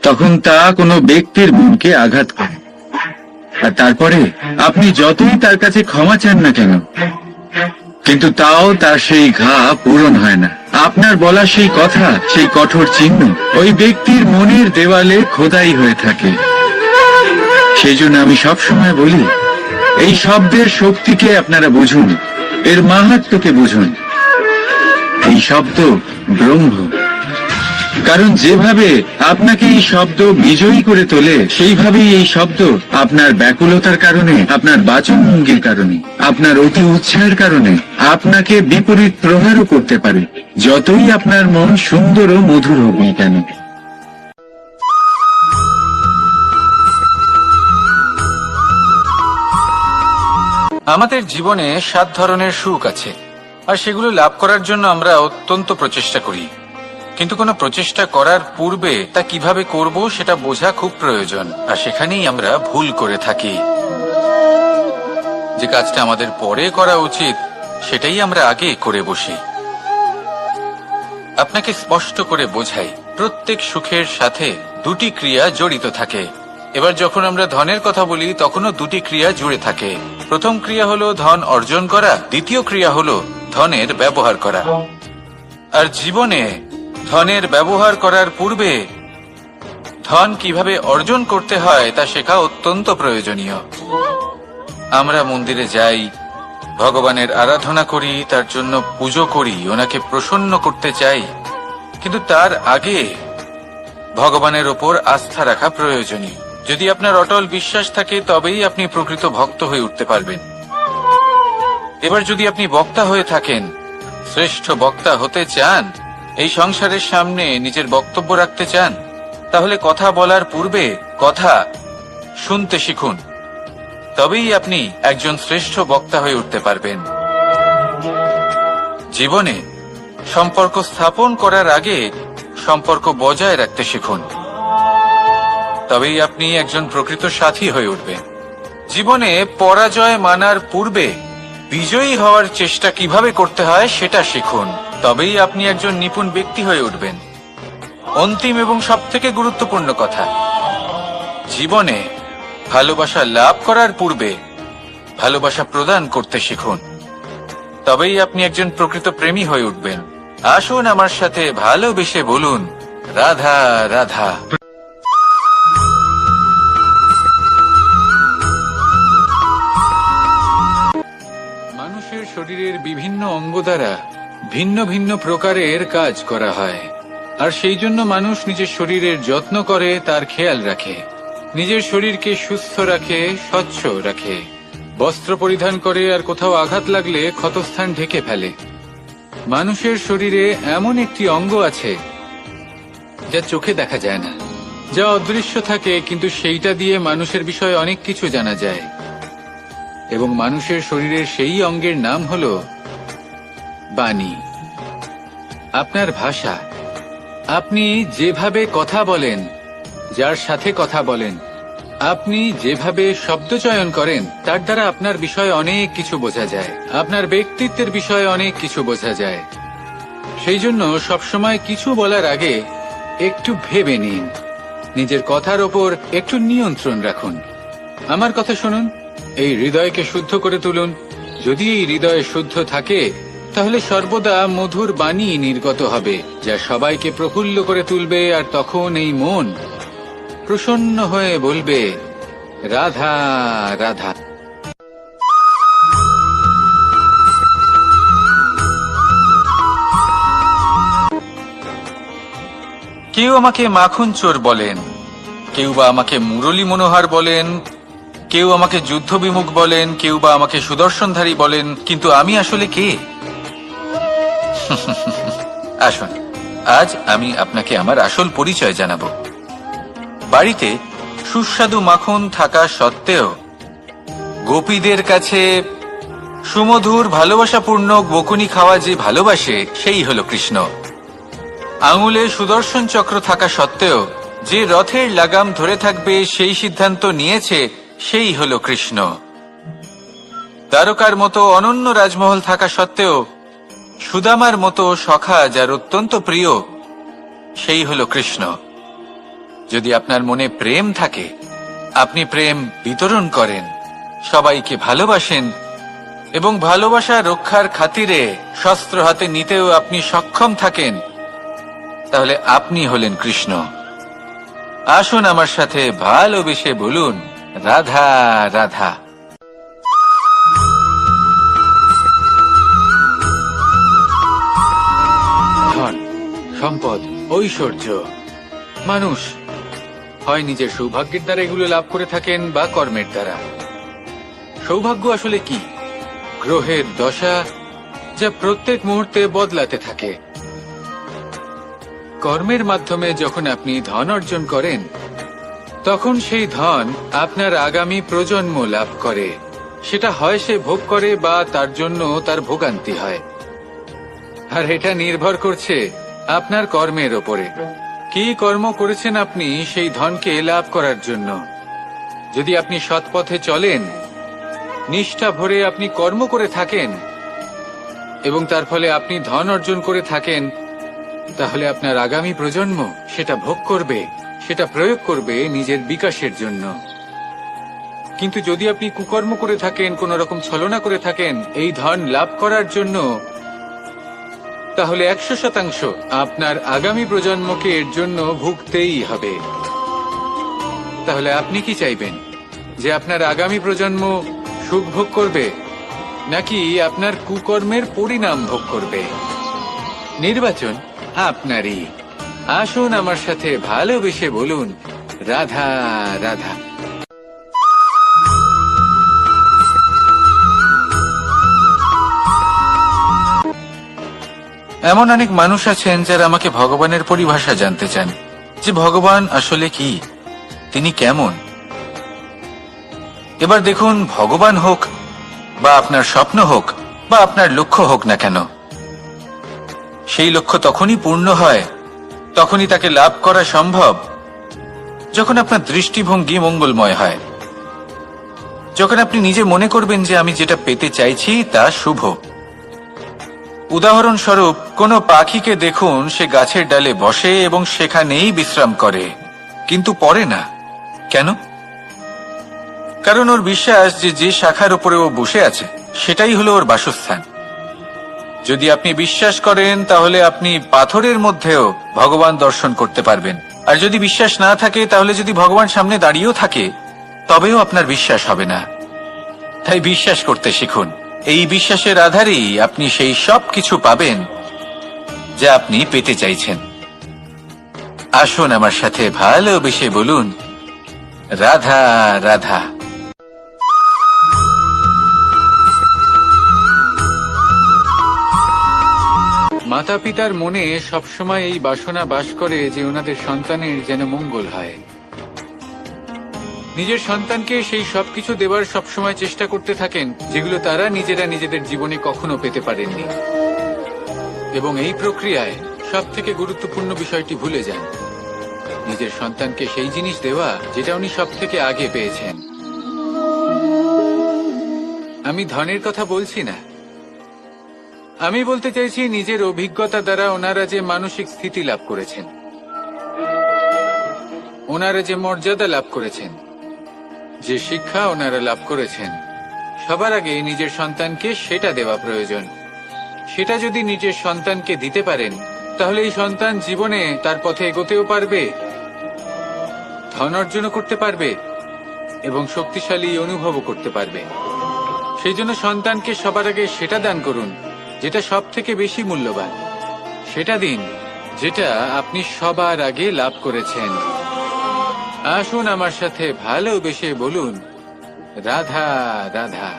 তখন তা কোনো ব্যক্তির মনকে আঘাত করে। আর তারপরে আপনি যতই তার কাছে ক্ষমা চান না কেন, কিন্তু তাও তার সেই ঘা পূরণ হয় না। আপনার বলা সেই কথা, সেই কঠোর চিহ্ন ওই ব্যক্তির মনের দেওয়ালে খোদাই হয়ে থাকে। সেই জন্য আমি সবসময় বলি, এই শব্দের শক্তিকে আপনারা বুঝুন, এর মাহাত্ম্যকে বুঝুন। এই শব্দ ব্রহ্ম। কারণ যেভাবে আপনাকে এই শব্দ বিজয়ী করে তোলে, সেইভাবেই এই শব্দ আপনার ব্যাকুলতার কারণে, আপনার বাচনভঙ্গির কারণে, আপনার অতি উৎসাহের কারণে আপনাকে বিপরীত প্রহারও করতে পারে, যতই আপনার মন সুন্দর ও মধুর হোক না কেন। আমাদের জীবনে 7 ধরনের সুখ আছে, আর সেগুলো লাভ করার জন্য আমরা অত্যন্ত প্রচেষ্টা করি। কিন্তু কোনো প্রচেষ্টা করার পূর্বে তা কিভাবে করব সেটা বোঝা খুব প্রয়োজন, আর সেখানেই আমরা ভুল করে থাকি। যে কাজটা আমাদের পরে করা উচিত সেটাই আমরা আগে করে বসি। আপনাকে স্পষ্ট করে বোঝাই, প্রত্যেক সুখের সাথে 2টি ক্রিয়া জড়িত থাকে। এবার যখন আমরা ধনের কথা বলি, তখনও 2টি ক্রিয়া জুড়ে থাকে। প্রথম ক্রিয়া হলো ধন অর্জন করা, দ্বিতীয় ক্রিয়া হলো ধনের ব্যবহার করা। আর জীবনে ধনের ব্যবহার করার পূর্বে ধন কিভাবে অর্জন করতে হয় তা শেখা অত্যন্ত প্রয়োজনীয়। আমরা মন্দিরে যাই, ভগবানের আরাধনা করি, তার জন্য পুজো করি, ওনাকে প্রসন্ন করতে চাই, কিন্তু তার আগে ভগবানের ওপর আস্থা রাখা প্রয়োজনীয়। যদি আপনার অটল বিশ্বাস থাকে, তবেই আপনি প্রকৃত ভক্ত হয়ে উঠতে পারবেন। এবার যদি আপনি বক্তা হয়ে থাকেন, শ্রেষ্ঠ বক্তা হতে চান, এই সংসারের সামনে নিজের বক্তব্য রাখতে চান, তাহলে কথা বলার পূর্বে কথা শুনতে শিখুন। তবেই আপনি একজন শ্রেষ্ঠ বক্তা হয়ে উঠতে পারবেন। জীবনে সম্পর্ক স্থাপন করার আগে সম্পর্ক বজায় রাখতে শিখুন, তবেই আপনি একজন প্রকৃত সাথী হয়ে উঠবেন। জীবনে পরাজয় মানার পূর্বে বিজয়ী হওয়ার চেষ্টা কিভাবে করতে হয় সেটা শিখুন, তবেই আপনি একজন নিপুণ ব্যক্তি হয়ে উঠবেন। অন্তিম এবং সবথেকে গুরুত্বপূর্ণ কথা, জীবনে ভালোবাসা লাভ করার পূর্বে ভালোবাসা প্রদান করতে শিখুন, তবেই আপনি একজন প্রকৃত প্রেমী হয়ে উঠবেন। আসুন আমার সাথে ভালোবেসে বলুন, রাধা রাধা। মানুষের শরীরের বিভিন্ন অঙ্গ দ্বারা ভিন্ন ভিন্ন প্রকারের কাজ করা হয়, আর সেই জন্য মানুষ নিজের শরীরের যত্ন করে, তার খেয়াল রাখে, নিজের শরীরকে সুস্থ রাখে, স্বচ্ছ রাখে, বস্ত্র পরিধান করে, আর কোথাও আঘাত লাগলে ক্ষতস্থান ঢেকে ফেলে। মানুষের শরীরে এমন একটি অঙ্গ আছে যা চোখে দেখা যায় না, যা অদৃশ্য থাকে, কিন্তু সেইটা দিয়ে মানুষের বিষয়ে অনেক কিছু জানা যায়। এবং মানুষের শরীরের সেই অঙ্গের নাম হলো বাণী, আপনার ভাষা। আপনি যেভাবে কথা বলেন, যার সাথে কথা বলেন, আপনি যেভাবে শব্দ চয়ন করেন, তার দ্বারা আপনার বিষয়ে অনেক কিছু বোঝা যায়, আপনার ব্যক্তিত্বের বিষয়ে অনেক কিছু বোঝা যায়। সেই জন্য সবসময় কিছু বলার আগে একটু ভেবে নিন, নিজের কথার ওপর একটু নিয়ন্ত্রণ রাখুন। আমার কথা শুনুন, এই হৃদয়কে শুদ্ধ করে তুলুন। যদি এই হৃদয় শুদ্ধ থাকে, তাহলে সর্বদা মধুর বাণী নির্গত হবে, যা সবাইকে প্রফুল্ল করে তুলবে, আর তখন এই মন প্রসন্ন হয়ে বলবে, রাধা রাধা। কেউ আমাকে মাখন চোর বলেন, কেউ বা আমাকে মুরলী মনোহর বলেন, কেউ আমাকে যুদ্ধ বিমুখ বলেন, কেউ বা আমাকে সুদর্শনধারী বলেন, কিন্তু আমি আসলে কে? আসুন, আজ আমি আপনাকে আমার আসল পরিচয় জানাবো। বাড়িতে সুস্বাদু মাখন থাকা সত্ত্বেও গোপীদের কাছে সুমধুর ভালোবাসাপূর্ণ বকুনি খাওয়া যে ভালোবাসে, সেই হলো কৃষ্ণ। আঙুলে সুদর্শন চক্র থাকা সত্ত্বেও যে রথের লাগাম ধরে থাকবে সেই সিদ্ধান্ত নিয়েছে, সেই হলো কৃষ্ণ। দ্বারকার মতো অনন্য রাজমহল থাকা সত্ত্বেও সুদামার মতো সখা যার অত্যন্ত প্রিয়, সেই হলো কৃষ্ণ। যদি আপনার মনে প্রেম থাকে, আপনি প্রেম বিতরণ করেন, সবাইকে ভালোবাসেন এবং ভালোবাসা রক্ষার খাতিরে শস্ত্র হাতে নিতেও আপনি সক্ষম থাকেন, তাহলে আপনি হলেন কৃষ্ণ। আসুন আমার সাথে ভালোবেসে বলুন, রাধা রাধা। ধন, সম্পদ, ঐশ্বর্য, মানুষ হয় নিজের সৌভাগ্যের দ্বারা এগুলো লাভ করে থাকেন বা কর্মের দ্বারা। সৌভাগ্য আসলে কি? গ্রহের দশা, যা প্রত্যেক মুহূর্তে বদলাতে থাকে। কর্মের মাধ্যমে যখন আপনি ধন অর্জন করেন, তখন সেই ধন আপনার আগামী প্রজন্ম লাভ করে। সেটা হয় সে ভোগ করে বা তার জন্য তার ভোগান্তি হয়। আর এটা নির্ভর করছে আপনার কর্মের ওপরে। কি কর্ম করেছেন আপনি সেই ধনকে লাভ করার জন্য? যদি আপনি সৎ পথে চলেন, নিষ্ঠা ভরে আপনি কর্ম করে থাকেন এবং তার ফলে আপনি ধন অর্জন করে থাকেন, তাহলে আপনার আগামী প্রজন্ম সেটা ভোগ করবে, সেটা প্রয়োগ করবে নিজের বিকাশের জন্য। কিন্তু যদি আপনি কুকর্ম করে থাকেন, কোন রকম ছলনা করে থাকেন এই ধন লাভ করার জন্য, তাহলে 100% আপনার আগামী প্রজন্মকে এর জন্য ভুগতেই হবে। তাহলে আপনি কি চাইবেন? যে আপনার আগামী প্রজন্ম সুখ ভোগ করবে, নাকি আপনার কুকর্মের পরিণাম ভোগ করবে? নির্বাচন আপনারই। আসুন আমার সাথে ভালোবেসে বলুন, রাধা রাধা। এমন অনেক মানুষ আছেন যারা আমাকে ভগবানের পরিভাষা জানতে চান, যে ভগবান আসলে কি, তিনি কেমন। এবার দেখুন, ভগবান হোক বা আপনার স্বপ্ন হোক বা আপনার লক্ষ্য হোক না কেন, সেই লক্ষ্য তখনই পূর্ণ হয়, তখনই তাকে লাভ করা সম্ভব, যখন আপনার দৃষ্টিভঙ্গি মঙ্গলময় হয়। যখন আপনি নিজে মনে করবেন যে আমি যেটা পেতে চাইছি তা শুভ। উদাহরণস্বরূপ, কোনো পাখিকে দেখুন, সে গাছের ডালে বসে এবং সেখানেই বিশ্রাম করে, কিন্তু পড়ে না। কেন? কারণ ওর বিশ্বাস যে যে শাখার উপরে ও বসে আছে সেটাই হলো ওর বাসস্থান। যদি আপনি বিশ্বাস করেন, তাহলে আপনি পাথরের মধ্যেও ভগবান দর্শন করতে পারবেন। আর যদি বিশ্বাস না থাকে, তাহলে যদি ভগবান সামনে দাঁড়িয়েও থাকে, তবেও আপনার বিশ্বাস হবে না। তাই বিশ্বাস করতে শিখুন। এই বিশ্বাসের আধারেই আপনি সেই সব কিছু পাবেন যা আপনি পেতে চাইছেন। আসুন আমার সাথে ভালোবেসে বলুন, রাধা রাধা। মাতা পিতার মনে সবসময় এই বাসনা বাস করে যে ওনাদের সন্তানের যেন মঙ্গল হয়। নিজের সন্তানকে সেই সবকিছু দেবার সবসময় চেষ্টা করতে থাকেন যেগুলো তারা নিজেরা নিজেদের জীবনে কখনো পেতে পারেননি। এবং এই প্রক্রিয়ায় সব থেকে গুরুত্বপূর্ণ বিষয়টি ভুলে যান, নিজের সন্তানকে সেই জিনিস দেওয়া যেটা উনি সব থেকে আগে পেয়েছেন। আমি ধনের কথা বলছি না, আমি বলতে চাইছি নিজের অভিজ্ঞতা দ্বারা ওনারা যে মানসিক স্থিতি লাভ করেছেন, ওনারা যে মর্যাদা লাভ করেছেন, যে শিক্ষা ওনারা লাভ করেছেন, সবার আগে নিজের সন্তানকে সেটা দেওয়া প্রয়োজন। সেটা যদি নিজের সন্তানকে দিতে পারেন, তাহলে এই সন্তান জীবনে তার পথে এগোতেও পারবে, ধন অর্জনও করতে পারবে এবং শক্তিশালী অনুভবও করতে পারবে। সেই জন্য সন্তানকে সবার আগে সেটা দান করুন যেটা সব থেকে বেশি মূল্যবান। সেটা দিন যেটা আপনি সবার আগে লাভ করেছেন। আসুন আমার সাথে ভালোবেসে বলুন, রাধা রাধা।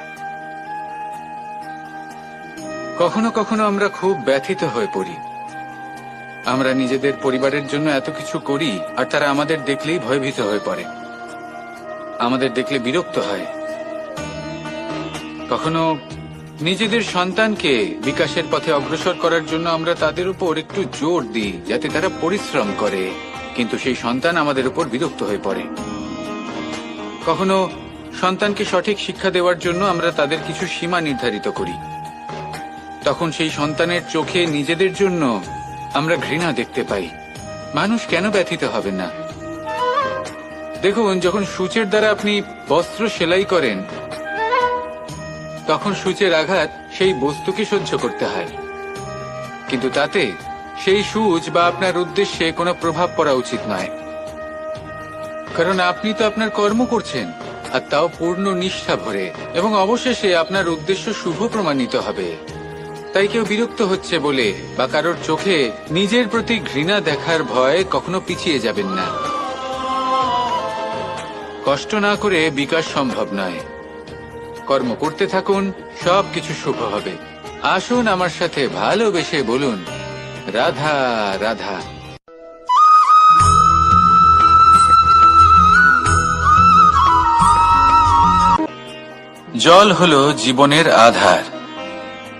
কখনো কখনো আমরা খুব ব্যথিত হয়ে পড়ি। আমরা নিজেদের পরিবারের জন্য এত কিছু করি আর তারা আমাদের দেখলেই ভয়ভীত হয়ে পড়ে, আমাদের দেখলে বিরক্ত হয়। কখনো নিজেদের সন্তানকে বিকাশের পথে অগ্রসর করার জন্য আমরা তাদের উপর একটু জোর দিই যাতে তারা পরিশ্রম করে, কিন্তু সেই সন্তান আমাদের উপর বিরক্ত হয়ে পড়ে। কখনো সন্তানকে সঠিক শিক্ষা দেওয়ার জন্য আমরা তাদের কিছু সীমা নির্ধারিত করি, তখন সেই সন্তানের চোখে নিজেদের জন্য আমরা ঘৃণা দেখতে পাই। মানুষ কেন ব্যথিত হবে না? দেখুন, যখন সূচের দ্বারা আপনি বস্ত্র সেলাই করেন তখন সূচের আঘাত সেই বস্তুকে সহ্য করতে হয়, কিন্তু তাতে সেই সূচ বা আপনার উদ্দেশ্যে কোনো প্রভাব পড়া উচিত নয়, কারণ আপনি তো আপনার কর্ম করছেন, আর তাও পূর্ণ নিষ্ঠা ভরে, এবং অবশেষে আপনার উদ্দেশ্য শুভ প্রমাণিত হবে। তাই কেউ বিরক্ত হচ্ছে বলে বা কারোর চোখে নিজের প্রতি ঘৃণা দেখার ভয় কখনো পিছিয়ে যাবেন না। কষ্ট না করে বিকাশ সম্ভব নয়। কর্ম করতে থাকুন, সবকিছু শুভ হবে। আসুন আমার সাথে ভালোবেসে বলুন, রাধা রাধা। জল হলো জীবনের আধার।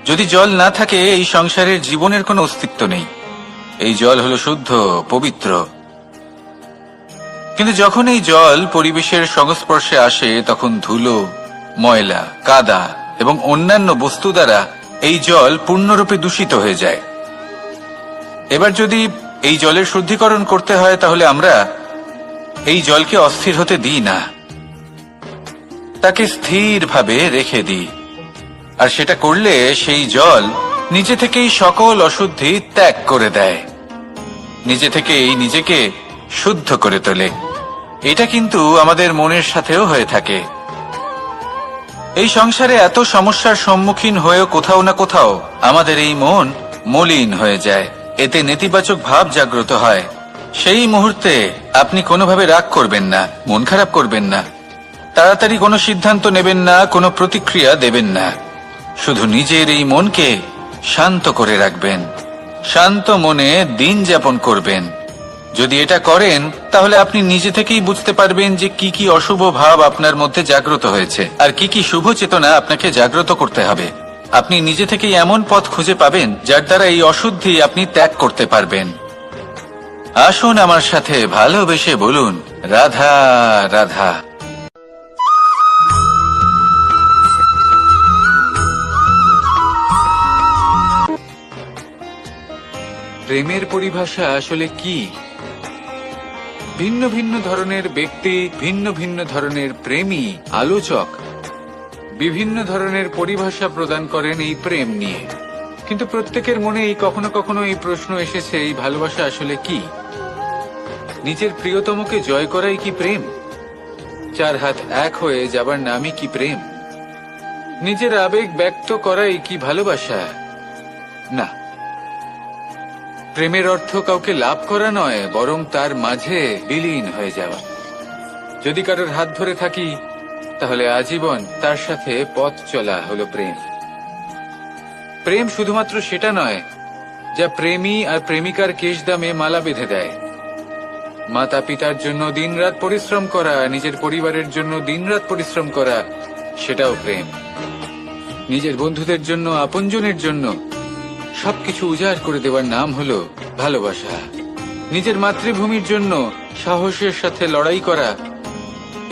যদি জল না থাকে এই সংসারের জীবনের কোনো অস্তিত্ব নেই। এই জল হলো শুদ্ধ, পবিত্র। কিন্তু যখন এই জল পরিবেশের সংস্পর্শে আসে তখন ধুলো, ময়লা, কাদা এবং অন্যান্য বস্তু দ্বারা এই জল পূর্ণরূপে দূষিত হয়ে যায়। এবার যদি এই জলের শুদ্ধিকরণ করতে হয় তাহলে আমরা এই জলকে অস্থির হতে দিই না, তাকে স্থিরভাবে রেখে দিই। আর সেটা করলে সেই জল নিজে থেকেই সকল অশুদ্ধি ত্যাগ করে দেয়, নিজে থেকেই নিজেকে শুদ্ধ করে তোলে। এটা কিন্তু আমাদের মনের সাথেও হয়ে থাকে। এই সংসারে এত সমস্যার সম্মুখীন হয়েও কোথাও না কোথাও আমাদের এই মন মলিন হয়ে যায়, এতে নেতিবাচক ভাব জাগ্রত হয়। সেই মুহূর্তে আপনি কোনোভাবে রাগ করবেন না, মন খারাপ করবেন না, তাড়াতাড়ি কোনো সিদ্ধান্ত নেবেন না, কোনো প্রতিক্রিয়া দেবেন না। শুধু নিজের এই মনকে শান্ত করে রাখবেন, শান্ত মনে দিন যাপন করবেন। যদি এটা করেন তাহলে আপনি নিজে থেকেই বুঝতে পারবেন যে কি কি অশুভ ভাব আপনার মধ্যে জাগ্রত হয়েছে আর কি কি শুভ চেতনা আপনাকে জাগ্রত করতে হবে। আপনি নিজে থেকেই এমন পথ খুঁজে পাবেন যার দ্বারা এই অশুদ্ধি আপনি ত্যাগ করতে পারবেন। আসুন আমার সাথে ভালোবেসে বলুন, রাধা রাধা। প্রেমের পরিভাষা আসলে কি? ভিন্ন ভিন্ন ধরনের ব্যক্তি, ভিন্ন ভিন্ন ধরনের প্রেমী, আলোচক বিভিন্ন ধরনের পরিভাষা প্রদান করেন এই প্রেম নিয়ে। কিন্তু প্রত্যেকের মনেই কখনো কখনো এই প্রশ্ন এসেছে, এই ভালোবাসা আসলে কি? নিজের প্রিয়তমকে জয় করাই কি প্রেম? চার হাত এক হয়ে যাবার নামই কি প্রেম? নিজের আবেগ ব্যক্ত করাই কি ভালোবাসা? না, প্রেমের অর্থ কাউকে লাভ করা নয়, বরং তার মাঝে বিলীন হয়ে যাওয়া। যদি কারোর হাত ধরে থাকি তাহলে আজীবন তার সাথে পথ চলা হলো প্রেম। প্রেম শুধুমাত্র সেটা নয় যা প্রেমী আর প্রেমিকার কেশদামে মালা বেঁধে দেয়। মাতা পিতার জন্য দিনরাত পরিশ্রম করা, নিজের পরিবারের জন্য দিনরাত পরিশ্রম করা, সেটাও প্রেম। নিজের বন্ধুদের জন্য, আপনজনের জন্য সবকিছু উজাড় করে দেওয়ার নাম হলো ভালোবাসা। নিজের মাতৃভূমির জন্য সাহসের সাথে লড়াই করা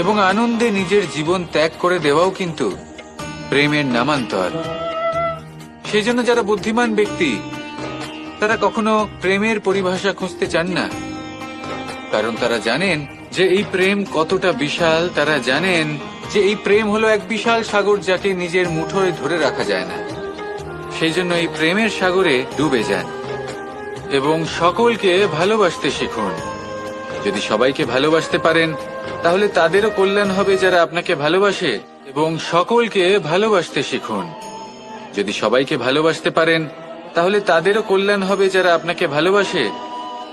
এবং আনন্দে নিজের জীবন ত্যাগ করে দেওয়াও কিন্তু প্রেমের নামান্তর। সেই জন্য যারা বুদ্ধিমান ব্যক্তি তারা কখনো প্রেমের পরিভাষা খুঁজতে চান না, কারণ তারা জানেন যে এই প্রেম কতটা বিশাল। তারা জানেন যে এই প্রেম হলো এক বিশাল সাগর যাকে নিজের মুঠোয় ধরে রাখা যায় না। সেই জন্য এই প্রেমের সাগরে ডুবে যান এবং সকলকে ভালোবাসতে শিখুন। যদি সবাইকে ভালোবাসতে পারেন তাহলে তাদেরও কল্যাণ হবে যারা আপনাকে ভালোবাসে, এবং সকলকে ভালোবাসতে শিখুন। যদি সবাইকে ভালোবাসতে পারেন তাহলে তাদেরও কল্যাণ হবে যারা আপনাকে ভালোবাসে,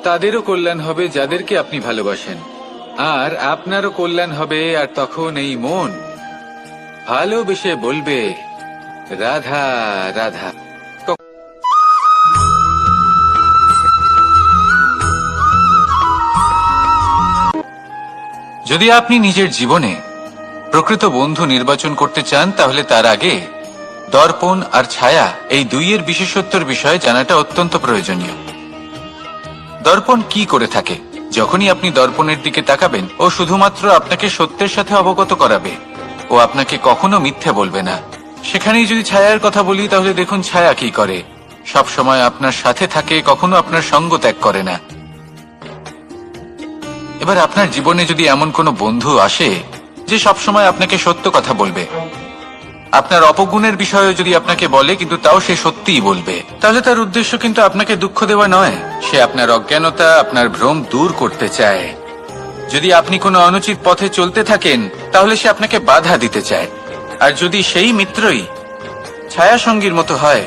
তাদেরও কল্যাণ হবে যাদেরকে আপনি ভালোবাসেন, আর আপনারও কল্যাণ হবে। আর তখন এই মন ভালোবেসে বলবে রাধা রাধা। যদি আপনি নিজের জীবনে প্রকৃত বন্ধু নির্বাচন করতে চান, তাহলে তার আগে দর্পণ আর ছায়া এই দুইয়ের বিশেষত্বর বিষয়ে জানাটা অত্যন্ত প্রয়োজনীয়। দর্পণ কি করে থাকে? যখনই আপনি দর্পণের দিকে তাকাবেন, ও শুধুমাত্র আপনাকে সত্যের সাথে অবগত করাবে, ও আপনাকে কখনো মিথ্যে বলবে না। সেখানেই যদি ছায়ার কথা বলি, তাহলে দেখুন ছায়া কি করে। সব সময় আপনার সাথে থাকে, কখনো আপনার সঙ্গ ত্যাগ করে না। এবার আপনার জীবনে যদি এমন কোনো বন্ধু আসে যে সবসময় আপনাকে সত্য কথা বলবে, আপনার অপগুণের বিষয়ে যদি আপনাকে বলে কিন্তু তাও সে সত্যিই বলবে, তাহলে তার উদ্দেশ্য কিন্তু আপনাকে দুঃখ দেওয়া নয়। সে আপনার অজ্ঞানতা, আপনার ভ্রম দূর করতে চায়। যদি আপনি কোনো অনুচিত পথে চলতে থাকেন, তাহলে সে আপনাকে বাধা দিতে চায়। আর যদি সেই মিত্রই ছায়া সঙ্গীর মতো হয়,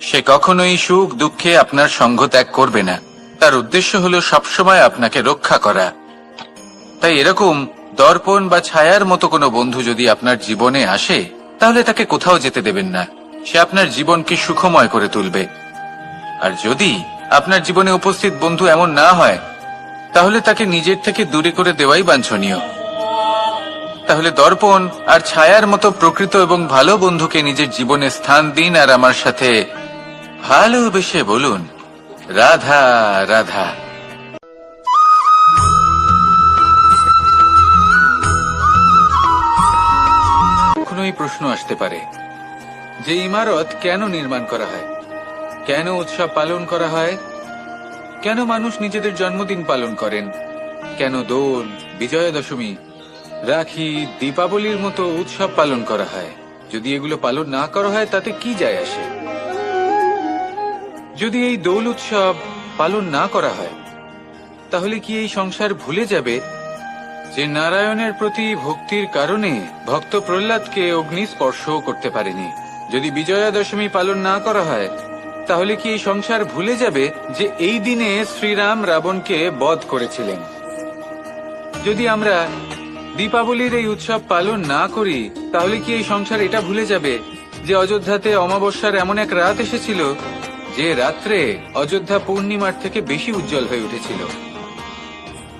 সে কখনোই সুখ দুঃখে আপনার সঙ্গ ত্যাগ করবে না। তার উদ্দেশ্য হলো সবসময় আপনাকে রক্ষা করা। তাই এরকম দর্পণ বা ছায়ার মতো কোনো বন্ধু যদি আপনার জীবনে আসে, তাহলে তাকে কোথাও যেতে দেবেন না। সে আপনার জীবনকে সুখময় করে তুলবে। আর যদি আপনার জীবনে উপস্থিত বন্ধু এমন না হয়, তাহলে তাকে নিজের থেকে দূরে করে দেওয়াই বাঞ্ছনীয়। তাহলে দর্পণ আর ছায়ার মতো প্রকৃত এবং ভালো বন্ধুকে নিজের জীবনে স্থান দিন, আর আমার সাথে ভালোবেসে বলুন রাধা রাধা। কখনোই প্রশ্ন আসতে পারে যে ইমারত কেন নির্মাণ করা হয়, কেন উৎসব পালন করা হয়, কেন মানুষ নিজেদের জন্মদিন পালন করেন, কেন দোল, বিজয়া দশমী, রাখি, দীপাবলির মতো উৎসব পালন করা হয়। যদি এগুলো পালন না করা হয় তাতে কি যায় আসে? যদি এই দোল উৎসব পালন না করা হয়, তাহলে কি এই সংসার ভুলে যাবে যে নারায়ণের প্রতি ভক্তির কারণে ভক্ত প্রহ্লাদকে অগ্নি স্পর্শও করতে পারেনি? যদি বিজয়া দশমী পালন না করা হয়, তাহলে কি এই সংসার ভুলে যাবে যে এই দিনে শ্রীরাম রাবণকে বধ করেছিলেন? যদি আমরা দীপাবলির এই উৎসব পালন না করি, তাহলে কি এই সংসার এটা ভুলে যাবে যে অযোধ্যাতে অমাবস্যার এমন এক রাত এসেছিল যে রাত্রে অযোধ্যা পূর্ণিমার থেকে বেশি উজ্জ্বল হয়ে উঠেছিল?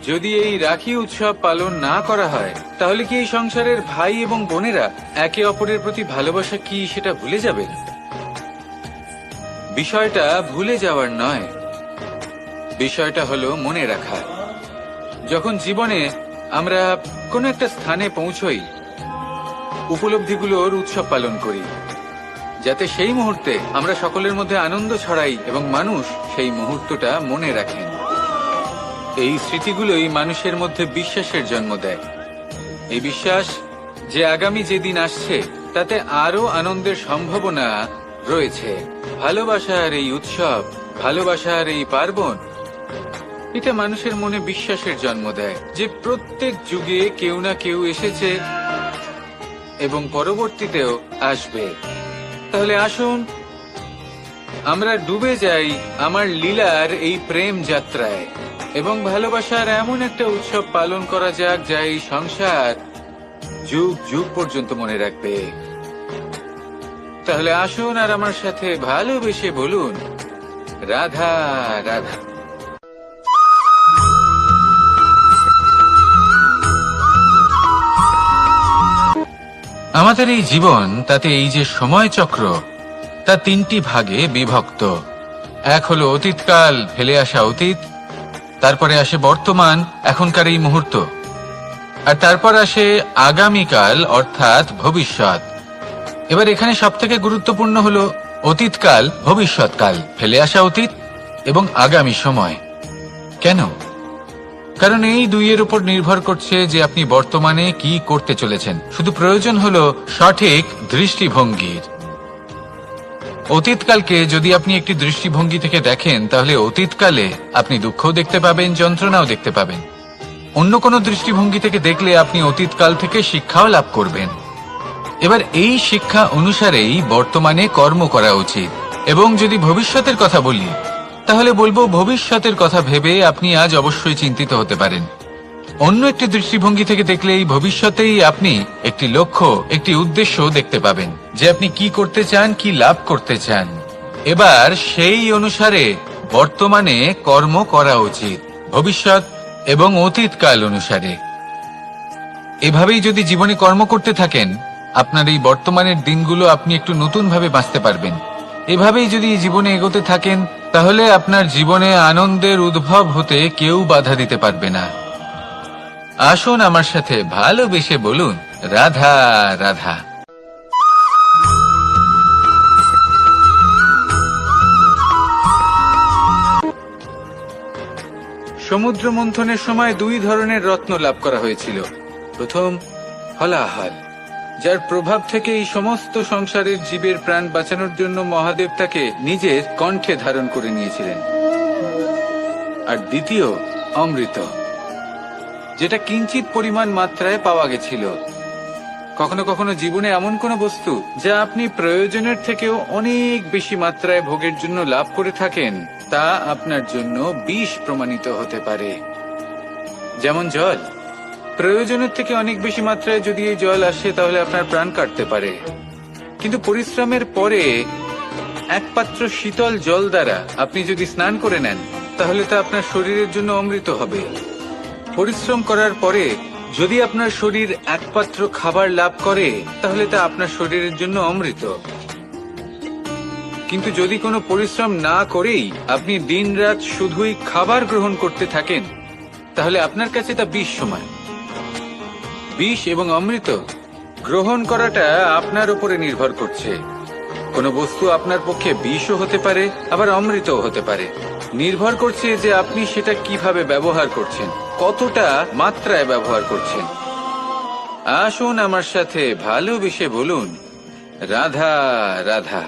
যদি এই রাখি উৎসব পালন না করা হয়, তাহলে কি এই সংসারের ভাই এবং বোনেরা একে অপরের প্রতি ভালোবাসা কি সেটা ভুলে যাবে? বিষয়টা ভুলে যাওয়ার নয়, বিষয়টা হলো মনে রাখা। যখন জীবনে আমরা কোনো একটা স্থানে পৌঁছই, উপলব্ধিগুলোর উৎসব পালন করি, যাতে সেই মুহূর্তে আমরা সকলের মধ্যে আনন্দ ছড়াই এবং মানুষ সেই মুহূর্তটা মনে রাখেন। এই স্মৃতিগুলোই মানুষের মধ্যে বিশ্বাসের জন্ম দেয়। এই বিশ্বাস যে আগামী যেদিন আসছে তাতে আরো আনন্দের সম্ভাবনা রয়েছে। ভালোবাসার এই উৎসব, ভালোবাসার এই পার্বণ, এটা মানুষের মনে বিশ্বাসের জন্ম দেয় যে প্রত্যেক যুগে কেউ না কেউ এসেছে এবং পরবর্তীতেও আসবে। তাহলে আসুন আমরা ডুবে যাই আমার লীলার এই প্রেম যাত্রায় এবং ভালোবাসার এমন একটা উৎসব পালন করা যাক যা এই সংসার যুগ যুগ পর্যন্ত মনে রাখবে। তাহলে আসুন আর আমার সাথে ভালোবেসে বলুন রাধা রাধা। আমাদের এই জীবন, তাতে এই যে সময় চক্র, তা তিনটি ভাগে বিভক্ত। এক হলো অতীতকাল, ফেলে আসা অতীত, তারপরে আসে বর্তমান, এখনকার এই মুহূর্ত, আর তারপর আসে আগামীকাল অর্থাৎ ভবিষ্যৎ। এবার এখানে সবথেকে গুরুত্বপূর্ণ হলো অতীতকাল, ভবিষ্যৎকাল, ফেলে আসা অতীত এবং আগামী সময়। কেন? কারণ এই দুইয়ের উপর নির্ভর করছে যে আপনি বর্তমানে কি করতে চলেছেন। শুধু প্রয়োজন হলো সঠিক দৃষ্টিভঙ্গির। অতীতকালকে যদি আপনি একটি দৃষ্টিভঙ্গি থেকে দেখেন, তাহলে অতীতকালে আপনি দুঃখও দেখতে পাবেন, যন্ত্রণাও দেখতে পাবেন। অন্য কোনো দৃষ্টিভঙ্গি থেকে দেখলে আপনি অতীতকাল থেকে শিক্ষাও লাভ করবেন। এবার এই শিক্ষা অনুসারেই বর্তমানে কর্ম করা উচিত। এবং যদি ভবিষ্যতের কথা বলি, তাহলে বলবো ভবিষ্যতের কথা ভেবে আপনি আজ অবশ্যই চিন্তিত হতে পারেন। অন্য একটি দৃষ্টিভঙ্গি থেকে দেখলে এই ভবিষ্যতেই আপনি একটি লক্ষ্য, একটি উদ্দেশ্য দেখতে পাবেন যে আপনি কি করতে চান, কি লাভ করতে চান। এবার সেই অনুসারে বর্তমানে কর্ম করা উচিত, ভবিষ্যৎ এবং অতীতকাল অনুসারে। এভাবেই যদি জীবনে কর্ম করতে থাকেন, আপনার এই বর্তমানের দিনগুলো আপনি একটু নতুন ভাবে বাঁচতে পারবেন। এভাবেই যদি জীবনে এগোতে থাকেন, তাহলে আপনার জীবনে আনন্দের উদ্ভব হতে কেউ বাধা দিতে পারবে না। আসুন আমার সাথে ভালোবেসে বলুন, রাধা রাধা। সমুদ্র মন্থনের সময় দুই ধরনের রত্ন লাভ করা হয়েছিল। প্রথম হলাহল, যার প্রভাব থেকে এই সমস্ত সংসারের জীবের প্রাণ বাঁচানোর জন্য মহাদেব তাকে নিজের কণ্ঠে ধারণ করে নিয়েছিলেন। আর দ্বিতীয় অমৃত, যেটা কিঞ্চিত পরিমাণ মাত্রায় পাওয়া গেছিল। কখনো কখনো জীবনে এমন কোন বস্তু যা আপনি প্রয়োজনের থেকেও অনেক বেশি মাত্রায় ভোগের জন্য লাভ করে থাকেন, তা আপনার জন্য বিষ প্রমাণিত হতে পারে। যেমন জল, প্রয়োজনের থেকে অনেক বেশি মাত্রায় যদি এই জল আসে তাহলে আপনার প্রাণ কাটতে পারে। কিন্তু পরিশ্রমের পরে এক পাত্র শীতল জল দ্বারা আপনি যদি স্নান করে নেন, তাহলে তা আপনার শরীরের জন্য অমৃত হবে। পরিশ্রম করার পরে যদি আপনার শরীর এক পাত্র খাবার লাভ করে, তাহলে তা আপনার শরীরের জন্য অমৃত। কিন্তু যদি কোনো পরিশ্রম না করেই আপনি দিনরাত শুধুই খাবার গ্রহণ করতে থাকেন, তাহলে আপনার কাছে তা বিষ সমান। বিষ এবং অমৃত গ্রহণ করাটা আপনার উপরে নির্ভর করছে। কোনো বস্তু আপনার পক্ষে বিষও হতে পারে, আবার অমৃতও হতে পারে। নির্ভর করছে যে আপনি সেটা কিভাবে ব্যবহার করছেন, কতটা মাত্রায় ব্যবহার করছেন। আসুন আমার সাথে ভালোবেসে বলুন, রাধা রাধা।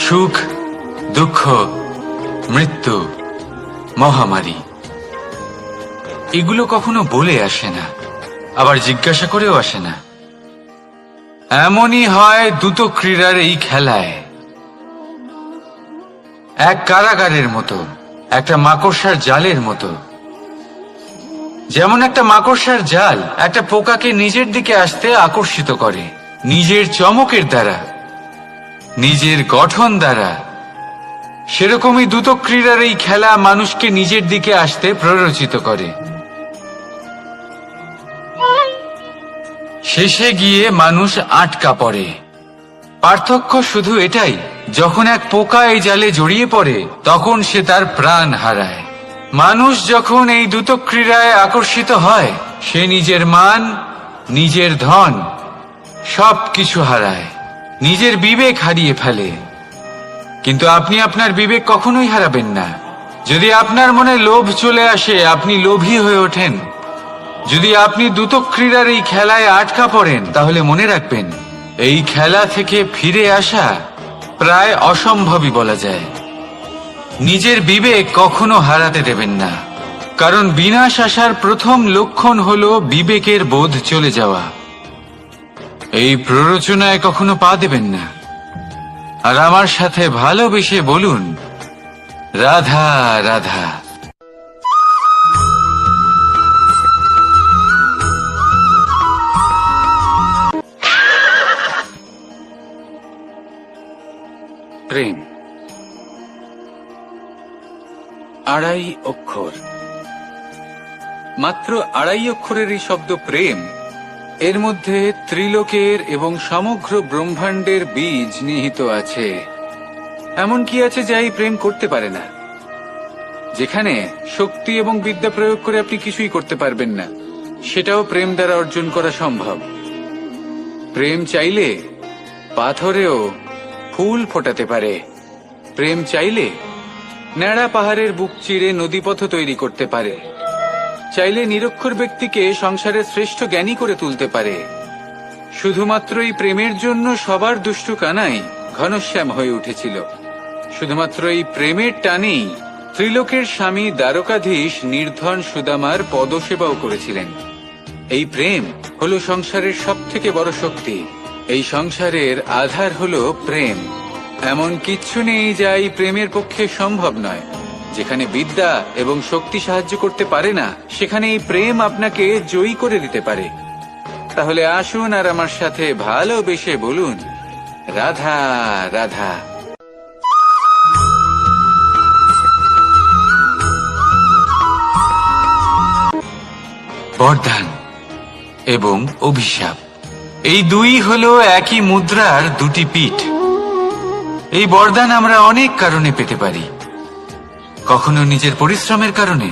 সুখ, দুঃখ, মৃত্যু, মহামারী, এগুলো কখনো বলে আসে না, আবার জিজ্ঞাসা করেও আসে না। এমনই হয় দ্রুত ক্রীড়ার এই খেলায়। এক কারাগারের মতো, একটা মাকড়সার জালের মতো। যেমন একটা মাকড়সার জাল একটা পোকাকে নিজের দিকে আসতে আকর্ষিত করে নিজের চমকের দ্বারা, নিজের গঠন দ্বারা, সেরকমই দ্রুত ক্রীড়ার এই খেলা মানুষকে নিজের দিকে আসতে প্ররোচিত করে। শেষে গিয়ে মানুষ আটকা পড়ে। পার্থক্য শুধু এটাই, যখন এক পোকা এই জালে জড়িয়ে পড়ে তখন সে তার প্রাণ হারায়। মানুষ যখন এই দ্রুত ক্রীড়ায় আকর্ষিত হয়, সে নিজের মান, নিজের ধন সবকিছু হারায়, নিজের বিবেক হারিয়ে ফেলে। কিন্তু আপনি আপনার বিবেক কখনোই হারাবেন না। যদি আপনার মনে লোভ চলে আসে, আপনি লোভী হয়ে ওঠেন। যদি আপনি দ্রুত ক্রীড়ার এই খেলায় আটকা পড়েন, তাহলে মনে রাখবেন, এই খেলা থেকে ফিরে আসা প্রায় অসম্ভবই বলা যায়। নিজের বিবেক কখনো হারাতে দেবেন না, কারণ বিনাশ আসার প্রথম লক্ষণ হলো বিবেকের বোধ চলে যাওয়া। এই প্ররোচনায় কখনো পা দেবেন না। আর আমার সাথে ভালোবেসে বলুন, রাধা রাধা। প্রেম, আড়াই অক্ষর, মাত্র আড়াই অক্ষরের এই শব্দ প্রেম, এর মধ্যে ত্রিলোকের এবং সমগ্র ব্রহ্মাণ্ডের বীজ নিহিত আছে। এমন কি আছে যা এই প্রেম করতে পারে না? যেখানে শক্তি এবং বিদ্যা প্রয়োগ করে আপনি কিছুই করতে পারবেন না, সেটাও প্রেম দ্বারা অর্জন করা সম্ভব। প্রেম চাইলে পাথরেও ফুল ফোটাতে পারে। প্রেম চাইলে ন্যাড়া পাহাড়ের বুক চিরে নদীপথ তৈরি করতে পারে। চাইলে নিরক্ষর ব্যক্তিকে সংসারের শ্রেষ্ঠ জ্ঞানী করে তুলতে পারে। শুধুমাত্র এই প্রেমের জন্য সবার দুষ্টু কানাই ঘনশ্যাম হয়ে উঠেছিল। শুধুমাত্র এই প্রেমের টানেই ত্রিলোকের স্বামী দ্বারকাধীশ নির্ধন সুদামার পদসেবাও করেছিলেন। এই প্রেম হলো সংসারের সব থেকে বড় শক্তি। এই সংসারের আধার হলো প্রেম। এমন কিচ্ছু নেই যা এই প্রেমের পক্ষে সম্ভব নয়। যেখানে বিদ্যা এবং শক্তি সাহায্য করতে পারে না, সেখানে এই প্রেম আপনাকে জয়ী করে দিতে পারে। তাহলে আসুন আর আমার সাথে ভালোবেসে বলুন, রাধা রাধা। বরদান এবং অভিশাপ, এই দুই হলো একই মুদ্রার দুটি পিঠ। এই বরদান আমরা অনেক কারণে পেতে পারি। কখনো নিজের পরিশ্রমের কারণে,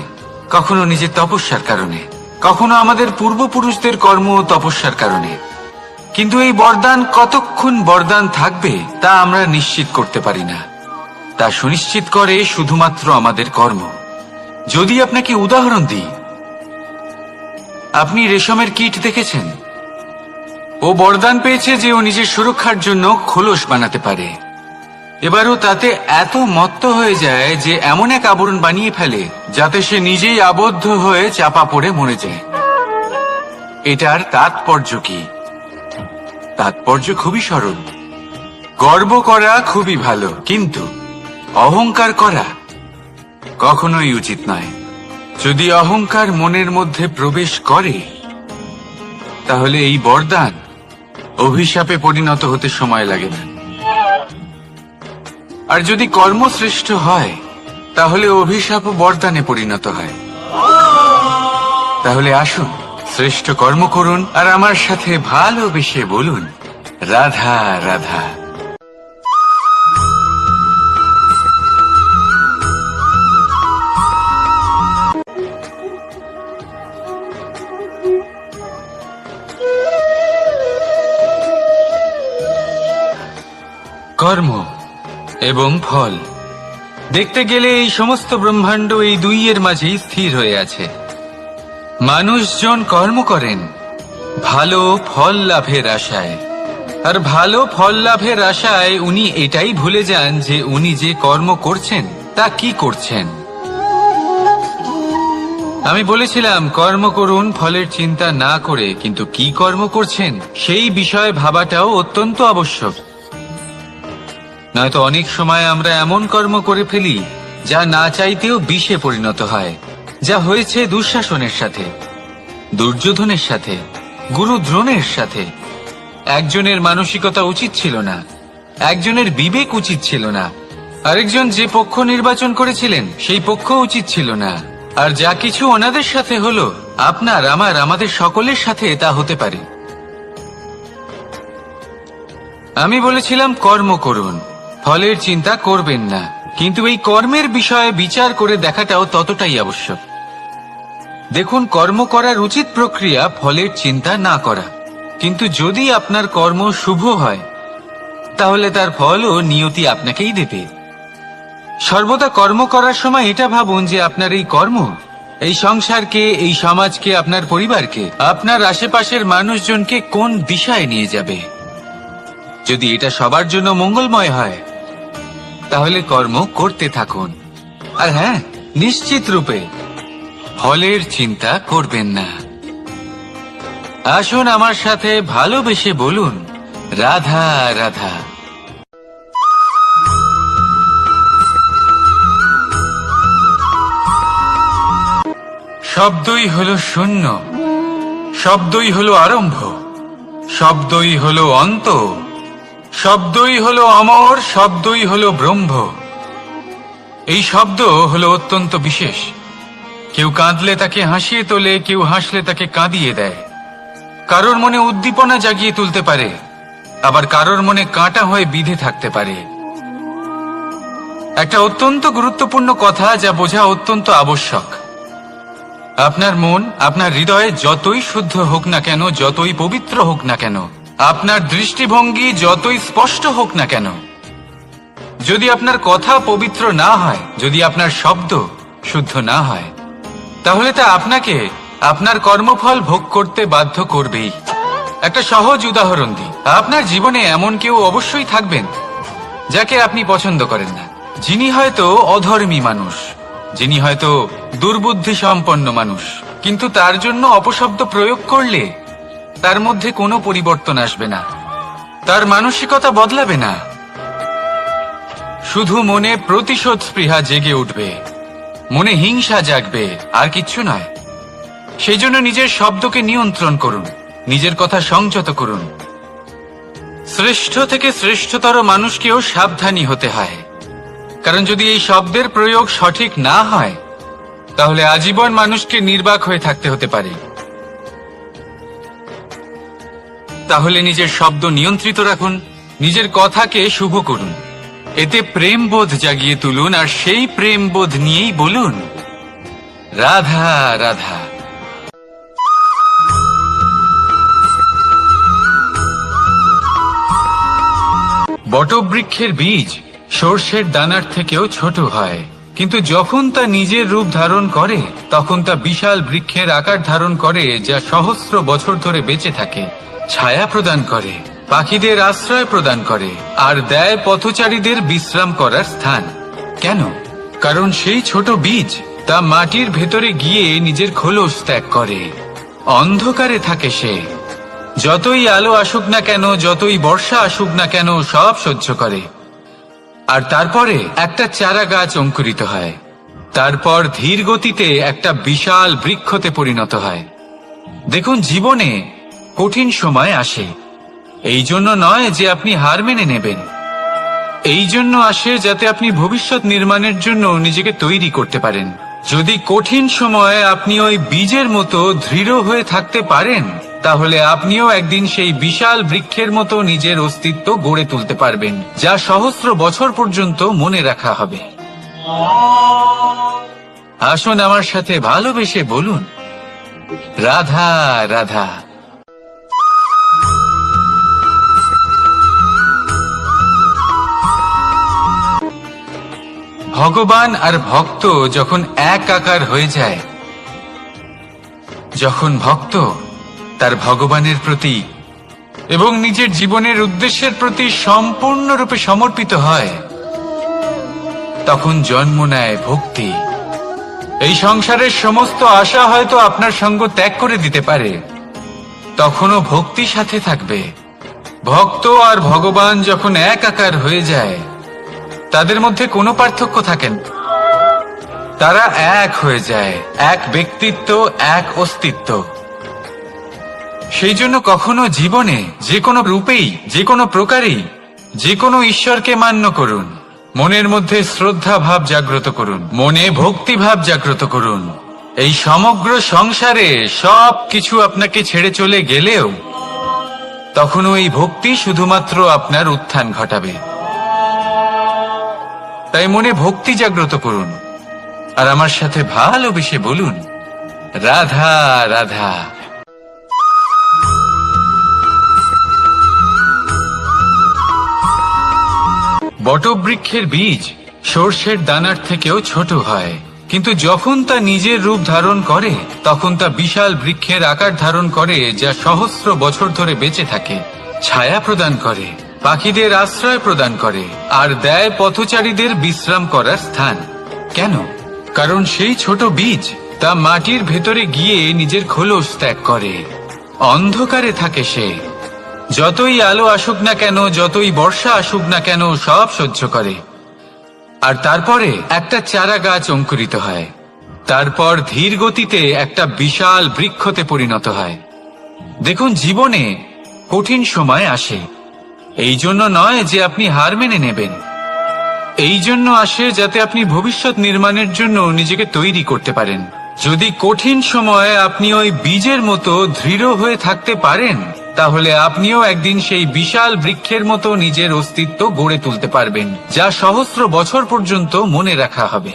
কখনো নিজের তপস্যার কারণে, কখনো আমাদের পূর্বপুরুষদের কর্ম ও তপস্যার কারণে। কিন্তু এই বরদান কতক্ষণ বরদান থাকবে তা আমরা নিশ্চিত করতে পারি না। তা সুনিশ্চিত করে শুধুমাত্র আমাদের কর্ম। যদি আপনাকে উদাহরণ দিই, আপনি রেশমের কীট দেখেছেন? ও বরদান পেয়েছে যে ও নিজের সুরক্ষার জন্য খোলস বানাতে পারে। এবারও তাতে এত মত্ত হয়ে যায় যে এমন এক আবরণ বানিয়ে ফেলে যাতে সে নিজেই আবদ্ধ হয়ে চাপা পড়ে মরে যায়। এটার তাৎপর্য কি? তাৎপর্য খুবই সরল। গর্ব করা খুবই ভালো, কিন্তু অহংকার করা কখনোই উচিত নয়। যদি অহংকার মনের মধ্যে প্রবেশ করে, তাহলে এই বরদান অভিশাপে পরিণত হতে সময় লাগে না। আর যদি কর্মশ্রেষ্ঠ হয়, তাহলে অভিশাপ বরদানে পরিণত হয়। তাহলে আসুন শ্রেষ্ঠ কর্ম করুন আর আমার সাথে ভালোবেসে বলুন, রাধা রাধা। কর্ম এবং ফল, দেখতে গেলে এই সমস্ত ব্রহ্মাণ্ড এই দুইয়ের মাঝেই স্থির হয়ে আছে। মানুষজন কর্ম করেন ভালো ফল লাভের আশায়, আর ভালো ফল লাভের আশায় উনি এটাই ভুলে যান যে উনি যে কর্ম করছেন তা কি করছেন। আমি বলেছিলাম কর্ম করুন ফলের চিন্তা না করে, কিন্তু কি কর্ম করছেন সেই বিষয়ে ভাবাটাও অত্যন্ত আবশ্যক। নয়তো অনেক সময় আমরা এমন কর্ম করে ফেলি যা না চাইতেও বিষে পরিণত হয়, যা হয়েছে দুঃশাসনের সাথে, দুর্যোধনের সাথে, গুরু দ্রোণের সাথে। একজনের মানসিকতা উচিত ছিল না, একজনের বিবেক উচিত ছিল না, আরেকজন যে পক্ষ নির্বাচন করেছিলেন সেই পক্ষ উচিত ছিল না। আর যা কিছু ওনাদের সাথে হলো, আপনার আমার আমাদের সকলের সাথে তা হতে পারে। আমি বলেছিলাম কর্ম করুন, ফলের চিন্তা করবেন না, কিন্তু এই কর্মের বিষয়ে বিচার করে দেখাটাও ততটাই আবশ্যক। দেখুন, কর্ম করার উচিত প্রক্রিয়া ফলের চিন্তা না করা, কিন্তু যদি আপনার কর্ম শুভ হয় তাহলে তার ফলও নিয়তি আপনাকেই দেবে। সর্বদা কর্ম করার সময় এটা ভাবুন যে আপনার এই কর্ম এই সংসারকে, এই সমাজকে, আপনার পরিবারকে, আপনার আশেপাশের মানুষজনকে কোন দিশায় নিয়ে যাবে। যদি এটা সবার জন্য মঙ্গলময় হয় তাহলে কর্ম করতে থাকুন। আর হ্যাঁ, নিশ্চিত রূপে ফলের চিন্তা করবেন না। আসুন আমার সাথে ভালোবেসে বলুন, রাধা রাধা। শব্দই হলো শূন্য, শব্দই হলো আরম্ভ, শব্দই হলো অন্ত, শব্দই হলো অমর, শব্দই হলো ব্রহ্ম। এই শব্দ হলো অত্যন্ত বিশেষ। কেউ কাঁদলে তাকে হাসিয়ে তোলে, কেউ হাসলে তাকে কাঁদিয়ে দেয়। কারোর মনে উদ্দীপনা জাগিয়ে তুলতে পারে, আবার কারোর মনে কাঁটা হয়ে বিঁধে থাকতে পারে। একটা অত্যন্ত গুরুত্বপূর্ণ কথা যা বোঝা অত্যন্ত আবশ্যক। আপনার মন, আপনার হৃদয় যতই শুদ্ধ হোক না কেন, যতই পবিত্র হোক না কেন, আপনার দৃষ্টিভঙ্গি যতই স্পষ্ট হোক না কেন, যদি আপনার কথা পবিত্র না হয়, যদি আপনার শব্দ শুদ্ধ না হয়, তাহলে তা আপনাকে আপনার কর্মফল ভোগ করতে বাধ্য করবেই। একটা সহজ উদাহরণ দিই। আপনার জীবনে এমন কেউ অবশ্যই থাকবেন যাকে আপনি পছন্দ করেন না, যিনি হয়তো অধর্মী মানুষ, যিনি হয়তো দুর্বুদ্ধি সম্পন্ন মানুষ, কিন্তু তার জন্য অপশব্দ প্রয়োগ করলে তার মধ্যে কোনো পরিবর্তন আসবে না, তার মানসিকতা বদলাবে না। শুধু মনে প্রতিশোধ স্পৃহা জেগে উঠবে, মনে হিংসা জাগবে, আর কিচ্ছু নয়। সেই জন্য নিজের শব্দকে নিয়ন্ত্রণ করুন, নিজের কথা সংযত করুন। শ্রেষ্ঠ থেকে শ্রেষ্ঠতর মানুষকেও সাবধানী হতে হয়, কারণ যদি এই শব্দের প্রয়োগ সঠিক না হয় তাহলে আজীবন মানুষকে নির্বাক হয়ে থাকতে হতে পারে। তাহলে নিজের শব্দ নিয়ন্ত্রিত রাখুন, নিজের কথাকে শুভ করুন, এতে প্রেমবোধ জাগিয়ে তুলুন, আর সেই প্রেমবোধ নিয়েই বলুন রাধা রাধা। বটবৃক্ষের বীজ সর্ষের দানার থেকেও ছোট হয়, কিন্তু যখন তা নিজের রূপ ধারণ করে তখন তা বিশাল বৃক্ষের আকার ধারণ করে, যা সহস্র বছর ধরে বেঁচে থাকে, ছায়া প্রদান করে, পাখিদের আশ্রয় প্রদান করে, আর দেয় পথচারীদের বিশ্রাম করার স্থান। কেন? কারণ সেই ছোট বীজ তা মাটির ভেতরে গিয়ে নিজের খোলস ত্যাগ করে। অন্ধকারে থাকে সে, যতই আলো আসুক না কেন, যতই বর্ষা আসুক না কেন, সব সহ্য করে। আর তারপরে একটা চারা গাছ অঙ্কুরিত হয়, তারপর ধীর গতিতে একটা বিশাল বৃক্ষতে পরিণত হয়। দেখুন, জীবনে কঠিন সময় আসে, এই জন্য নয় যে আপনি হার মেনে নেবেন, এই জন্য আসে যাতে আপনি ভবিষ্যৎ নির্মাণের জন্য নিজেকে তৈরি করতে পারেন। যদি কঠিন সময়ে আপনি ওই বীজের মতো দৃঢ় হয়ে থাকতে পারেন, তাহলে আপনিও একদিন সেই বিশাল বৃক্ষের মতো নিজের অস্তিত্ব গড়ে তুলতে পারবেন, যা সহস্র বছর পর্যন্ত মনে রাখা হবে। আসুন আমার সাথে ভালোবেসে বলুন রাধা রাধা। ভগবান আর ভক্ত যখন এক আকার হয়ে যায়, যখন ভক্ত তার ভগবানের প্রতি এবং নিজের জীবনের উদ্দেশ্যের প্রতি সম্পূর্ণরূপে সমর্পিত হয়, তখন জন্ম নেয় ভক্তি। এই সংসারের সমস্ত আশা হয়তো আপনার সঙ্গ ত্যাগ করে দিতে পারে, তখনও ভক্তি সাথে থাকবে। ভক্ত আর ভগবান যখন এক আকার হয়ে যায়, তাদের মধ্যে কোনো পার্থক্য থাকে না, তারা এক হয়ে যায়, এক ব্যক্তিত্ব, এক অস্তিত্ব। সেই জন্য কখনো জীবনে যে কোনো রূপেই, যে কোনো প্রকারেই, যে কোনো ঈশ্বরকে মান্য করুন, মনের মধ্যে শ্রদ্ধা ভাব জাগ্রত করুন, মনে ভক্তি ভাব জাগ্রত করুন। এই সমগ্র সংসারে সব কিছু আপনাকে ছেড়ে চলে গেলেও তখনও এই ভক্তি শুধুমাত্র আপনার উত্থান ঘটাবে। তাই মনে ভক্তি জাগ্রত করুন, আর আমার সাথে ভালোবেসে বলুন রাধা রাধা। বটবৃক্ষের বীজ সর্ষের দানার থেকেও ছোট হয়, কিন্তু যখন তা নিজের রূপ ধারণ করে তখন তা বিশাল বৃক্ষের আকার ধারণ করে, যা সহস্র বছর ধরে বেঁচে থাকে, ছায়া প্রদান করে, পাখিদের আশ্রয় প্রদান করে, আর দেয় পথচারীদের বিশ্রাম করার স্থান। কেন? কারণ সেই ছোট বীজ তা মাটির ভেতরে গিয়ে নিজের খোলস ত্যাগ করে। অন্ধকারে থাকে সে, যতই আলো আসুক না কেন, যতই বর্ষা আসুক না কেন, সব সহ্য করে। আর তারপরে একটা চারা গাছ অঙ্কুরিত হয়, তারপর ধীর গতিতে একটা বিশাল বৃক্ষতে পরিণত হয়। দেখুন, জীবনে কঠিন সময় আসে, এই জন্য নয় যে আপনি হার মেনে নেবেন, এই জন্য আসে যাতে আপনি ভবিষ্যৎ নির্মাণের জন্য নিজেকে তৈরি করতে পারেন। যদি কঠিন সময়ে আপনি ওই বীজের মতো দৃঢ় হয়ে থাকতে পারেন, তাহলে আপনিও একদিন সেই বিশাল বৃক্ষের মতো নিজের অস্তিত্ব গড়ে তুলতে পারবেন, যা সহস্র বছর পর্যন্ত মনে রাখা হবে।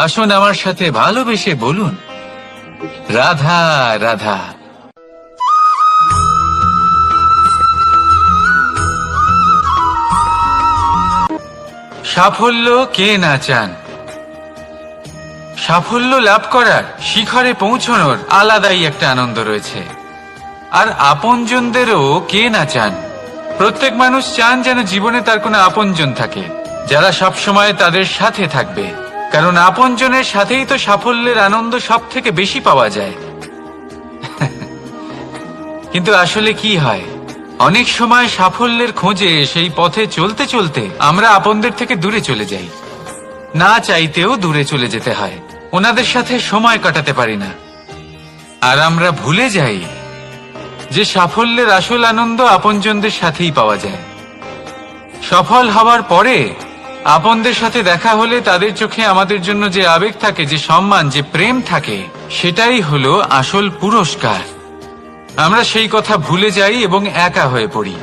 আসুন আমার সাথে ভালোবেসে বলুন রাধা রাধা। সাফল্য কে না চান? সাফল্য লাভ করার, শিখরে পৌঁছানোর আলাদাই একটা আনন্দ রয়েছে। আর আপনজনদেরও কে না চান? প্রত্যেক মানুষ চান যেন জীবনে তার কোনো আপনজন থাকে, যারা সবসময় তাদের সাথে থাকবে, কারণ আপনজনের সাথেই তো সাফল্যের আনন্দ সব থেকে বেশি পাওয়া যায়। কিন্তু আসলে কি হয়, অনেক সময় সাফল্যের খোঁজে সেই পথে চলতে চলতে আমরা আপনদের থেকে দূরে চলে যাই, না চাইতেও দূরে চলে যেতে হয়, ওনাদের সাথে সময় কাটাতে পারি না। আর আমরা ভুলে যাই যে সাফল্যের আসল আনন্দ আপনজনদের সাথেই পাওয়া যায়। সফল হওয়ার পরে আপনদের সাথে দেখা হলে তাদের চোখে আমাদের জন্য যে আবেগ থাকে, যে সম্মান, যে প্রেম থাকে, সেটাই হলো আসল পুরস্কার। আমরা সেই কথা ভুলে যাই এবং একা হয়ে পড়ি।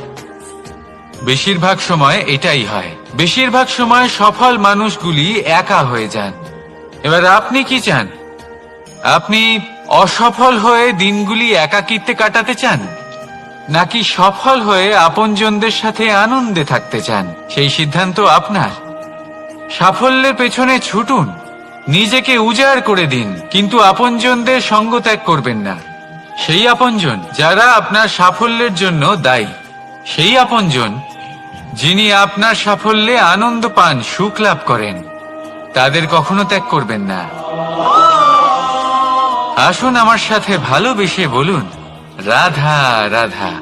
বেশিরভাগ সময় এটাই হয়, বেশিরভাগ সময় সফল মানুষগুলি একা হয়ে যান। এবার আপনি কি চান? আপনি অসফল হয়ে দিনগুলি একাকিত্বে কাটাতে চান, নাকি সফল হয়ে আপনজনদের সাথে আনন্দে থাকতে চান? সেই সিদ্ধান্ত আপনার। সাফল্যের পেছনে ছুটুন, নিজেকে উজাড় করে দিন, কিন্তু আপনজনদের সঙ্গ ত্যাগ করবেন না। সেই আপনজন যারা আপনার সাফল্যের জন্য দায়ী, সেই আপনজন যিনি আপনার সাফল্যে আনন্দ পান, সুখ লাভ করেন, তাদের কখনো ত্যাগ করবেন না। আসুন আমার সাথে ভালোবেসে বলুন, রাধা রাধা।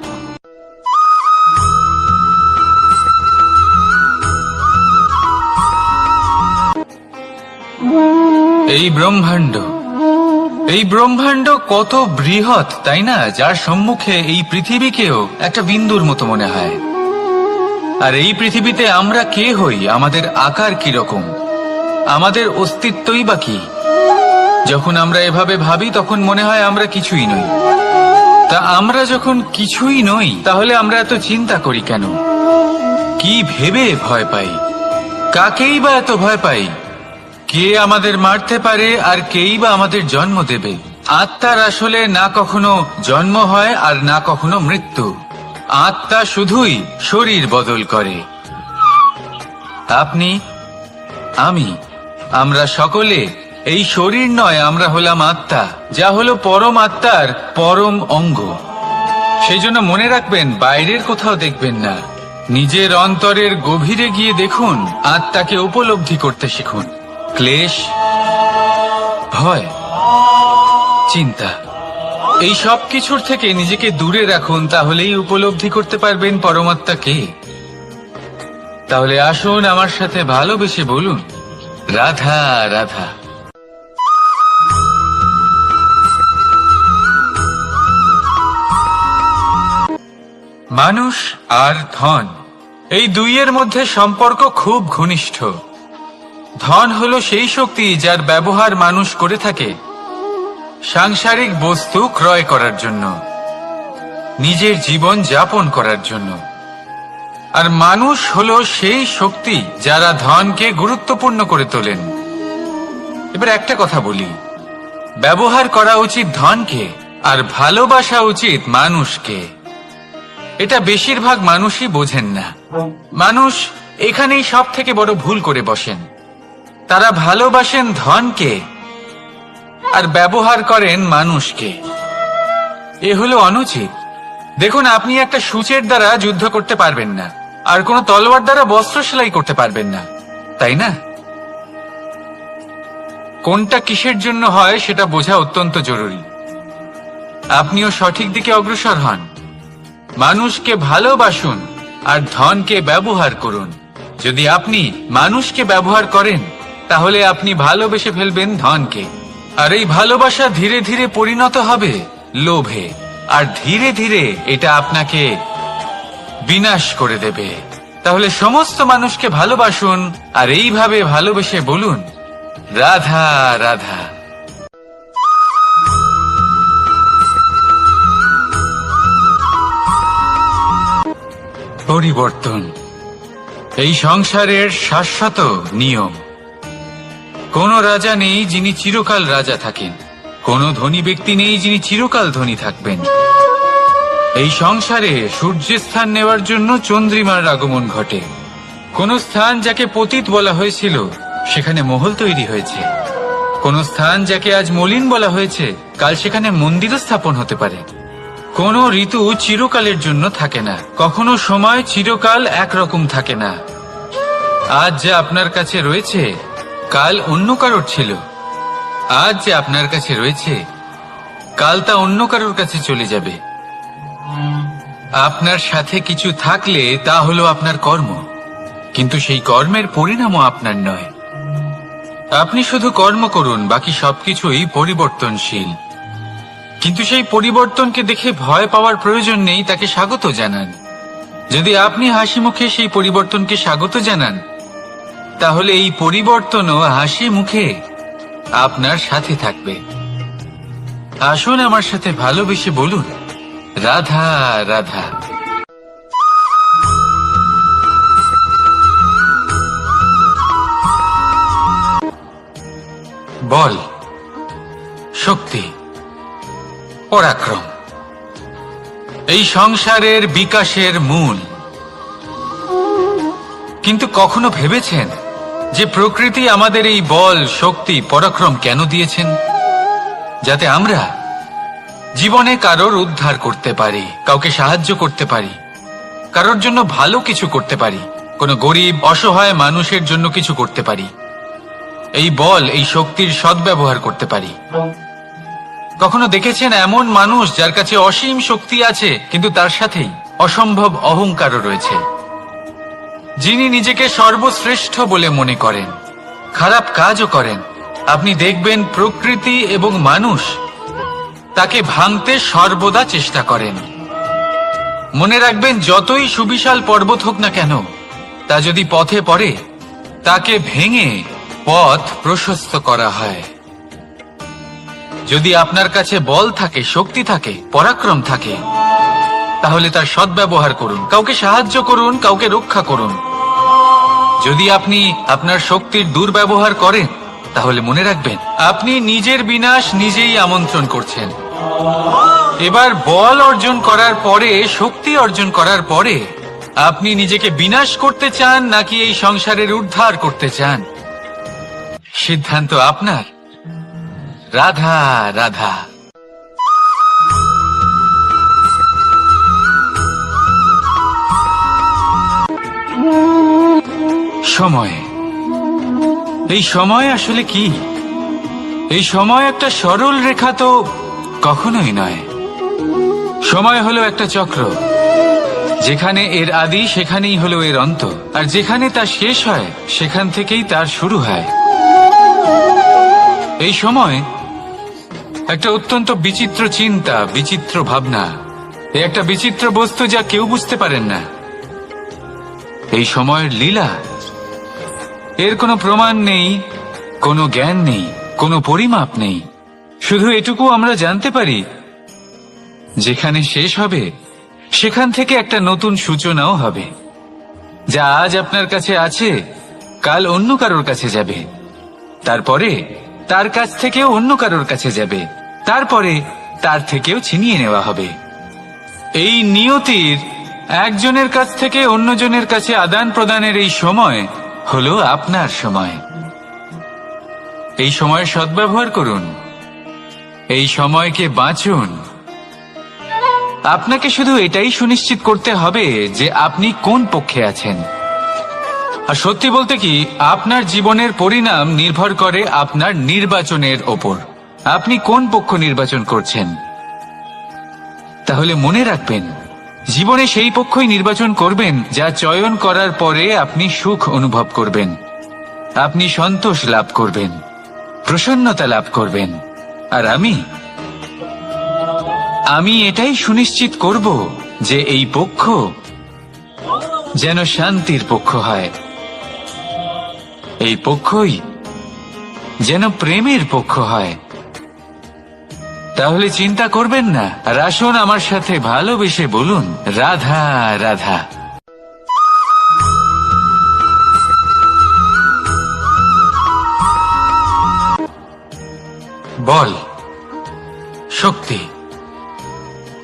এই ব্রহ্মাণ্ড কত বৃহৎ, তাই না? যার সম্মুখে এই পৃথিবীকেও একটা বিন্দুর মতো মনে হয়। আর এই পৃথিবীতে আমরা কে হই, আমাদের আকার কিরকম, আমাদের অস্তিত্বই বা কি? যখন আমরা এভাবে ভাবি তখন মনে হয় আমরা কিছুই নই। তা আমরা যখন কিছুই নই, তাহলে আমরা এত চিন্তা করি কেন? কি ভেবে ভয় পাই? কাকেই বা এত ভয় পাই? কে আমাদের মারতে পারে আর কেই বা আমাদের জন্ম দেবে? আত্মার আসলে না কখনো জন্ম হয় আর না কখনো মৃত্যু। আত্মা শুধুই শরীর বদল করে। আপনি, আমি, আমরা সকলে এই শরীর নয়, আমরা হলাম আত্মা, যা হলো পরম আত্মার পরম অঙ্গ। সেই জন্য মনে রাখবেন, বাইরের কোথাও দেখবেন না, নিজের অন্তরের গভীরে গিয়ে দেখুন, আত্মাকে উপলব্ধি করতে শিখুন। ক্লেশ, ভয়, চিন্তা, এই সব কিছুর থেকে নিজেকে দূরে রাখুন, তাহলেই উপলব্ধি করতে পারবেন পরমাত্মাকে। তাহলে আসুন আমার সাথে ভালোবেসে বলুন, রাধা রাধা। মানুষ আর ধন, এই দুইয়ের মধ্যে সম্পর্ক খুব ঘনিষ্ঠ। ধন হলো সেই শক্তি যার ব্যবহার মানুষ করে থাকে সাংসারিক বস্তু ক্রয় করার জন্য, নিজের জীবন যাপন করার জন্য। আর মানুষ হলো সেই শক্তি যারা ধনকে গুরুত্বপূর্ণ করে তোলেন। এবার একটা কথা বলি, ব্যবহার করা উচিত ধনকে আর ভালোবাসা উচিত মানুষকে। এটা বেশিরভাগ মানুষই বোঝেন না। মানুষ এখানেই সব থেকে বড় ভুল করে বসেন। তারা ভালোবাসেন ধনকে আর ব্যবহার করেন মানুষকে। এ হলো অনুচিত। দেখুন, আপনি একটা সূচের দ্বারা যুদ্ধ করতে পারবেন না, আর কোনো তলোয়ার দ্বারা বস্ত্র সেলাই করতে পারবেন না, তাই না? কোনটা কিসের জন্য হয় সেটা বোঝা অত্যন্ত জরুরি। আপনিও সঠিক দিকে অগ্রসর হন। মানুষকে ভালোবাসুন আর ধনকে ব্যবহার করুন। যদি আপনি মানুষকে ব্যবহার করেন, তাহলে আপনি ভালোবেসে ফেলবেন ধনকে। আর এই ভালোবাসা ধীরে ধীরে পরিণত হবে লোভে, আর ধীরে ধীরে এটা আপনাকে বিনাশ করে দেবে। তাহলে সমস্ত মানুষকে ভালোবাসুন আর এইভাবে ভালোবেসে বলুন, রাধা রাধা। পরিবর্তন এই সংসারের শাশ্বত নিয়ম। কোন রাজা নেই যিনি চিরকাল রাজা থাকেন, কোন ধনী ব্যক্তি নেই যিনি চিরকাল ধনী থাকবেন। এই সংসারে সূর্যের স্থান নেওয়ার জন্য চন্দ্রিমার আগমন ঘটে। কোন স্থান যাকে পতিত বলা হয়েছিল, সেখানে মহল তৈরি হয়েছে। কোন স্থান যাকে আজ মলিন বলা হয়েছে, কাল সেখানে মন্দিরও স্থাপন হতে পারে। কোন ঋতু চিরকালের জন্য থাকে না, কখনো সময় চিরকাল একরকম থাকে না। আজ যা আপনার কাছে রয়েছে, কাল অন্য কারোর ছিল। আজ যে আপনার কাছে রয়েছে, কাল তা অন্য কারোর কাছে চলে যাবে। আপনার সাথে কিছু থাকলে তা হলো আপনার কর্ম, কিন্তু সেই কর্মের পরিণামও আপনার নয়। আপনি শুধু কর্ম করুন, বাকি সবকিছুই পরিবর্তনশীল। কিন্তু সেই পরিবর্তনকে দেখে ভয় পাওয়ার প্রয়োজন নেই, তাকে স্বাগত জানান। যদি আপনি হাসি মুখে সেই পরিবর্তনকে স্বাগত জানান, তাহলে এই পরিবর্তনও হাসি মুখে আপনার সাথে থাকবে। আসুন আমার সাথে ভালোবেসে বলুন, রাধা রাধা। বল, শক্তি, পরাক্রম এই সংসারের বিকাশের মূল। কিন্তু কখনো ভেবেছেন যে প্রকৃতি আমাদের এই বল, শক্তি, পরাক্রম কেন দিয়েছেন? যাতে আমরা জীবনে কারোর উদ্ধার করতে পারি, কাউকে সাহায্য করতে পারি, কারোর জন্য ভালো কিছু করতে পারি, কোনো গরিব অসহায় মানুষের জন্য কিছু করতে পারি। এই বল, এই শক্তির সদ্ব্যবহার করতে পারি। কখনো দেখেছেন এমন মানুষ যার কাছে অসীম শক্তি আছে, কিন্তু তার সাথেই অসম্ভব অহংকারও রয়েছে? যিনি নিজেকে সর্বশ্রেষ্ঠ বলে মনে করেন, খারাপ কাজও করেন। আপনি দেখবেন প্রকৃতি এবং মানুষ তাকে ভাঙতে সর্বদা চেষ্টা করেন। মনে রাখবেন, যতই সুবিশাল পর্বত হোক না কেন, তা যদি পথে পড়ে, তাকে ভেঙে পথ প্রশস্ত করা হয়। যদি আপনার কাছে বল থাকে, শক্তি থাকে, পরাক্রম থাকে, তাহলে তার সদ্ব্যবহার করুন, কাউকে সাহায্য করুন, কাউকে রক্ষা করুন। যদি আপনি আপনার শক্তির দুর্ব্যবহার করেন, তাহলে মনে রাখবেন আপনি নিজের বিনাশ নিজেই আমন্ত্রণ করছেন। এবার বল অর্জন করার পরে, শক্তি অর্জন করার পরে, আপনি নিজেকে বিনাশ করতে চান নাকি এই সংসারের উদ্ধার করতে চান? সিদ্ধান্ত আপনার। রাধা রাধা। সময়, এই সময় আসলে কি? এই সময় একটা সরল রেখা তো কখনোই নয়। সময় হলো একটা চক্র, যেখানে এর আদি সেখানেই হলো এর অন্ত, আর যেখানে তা শেষ হয় সেখান থেকেই তার শুরু হয়। এই সময় একটা অত্যন্ত বিচিত্র চিন্তা, বিচিত্র ভাবনা, একটা বিচিত্র বস্তু যা কেউ বুঝতে পারেন না। এই সময়ের লীলা, এর কোনো প্রমাণ নেই, কোনো জ্ঞান নেই, কোনো পরিমাপ নেই। শুধু এটুকু আমরা জানতে পারি, যেখানে শেষ হবে সেখান থেকে একটা নতুন সূচনাও হবে। যা আজ আপনার কাছে আছে, কাল অন্য কারোর কাছে যাবে, তারপরে তার কাছ থেকেও অন্য কারোর কাছে যাবে, তারপরে তার থেকেও ছিনিয়ে নেওয়া হবে। এই নিয়তির একজনের কাছ থেকে অন্যজনের কাছে আদান প্রদানের এই সময় হলো আপনার সময়। এই সময়ের সদ্ব্যবহার করুন, এই সময়কে বাঁচুন। আপনাকে শুধু এটাই সুনিশ্চিত করতে হবে যে আপনি কোন পক্ষে আছেন। আর সত্যি বলতে কি, আপনার জীবনের পরিণাম নির্ভর করে আপনার নির্বাচনের ওপর। আপনি কোন পক্ষ নির্বাচন করছেন? তাহলে মনে রাখবেন, জীবনে সেই পক্ষই নির্বাচন করবেন যা চয়ন করার পরে আপনি সুখ অনুভব করবেন, আপনি সন্তোষ লাভ করবেন, প্রসন্নতা লাভ করবেন। আর আমি এটাই সুনিশ্চিত করব যে এই পক্ষ যেন শান্তির পক্ষ হয়, এই পক্ষই যেন প্রেমের পক্ষ হয়। তাহলে চিন্তা করবেন না, আর আসুন আমার সাথে ভালোবেসে বলুন, রাধা রাধা। বল, শক্তি,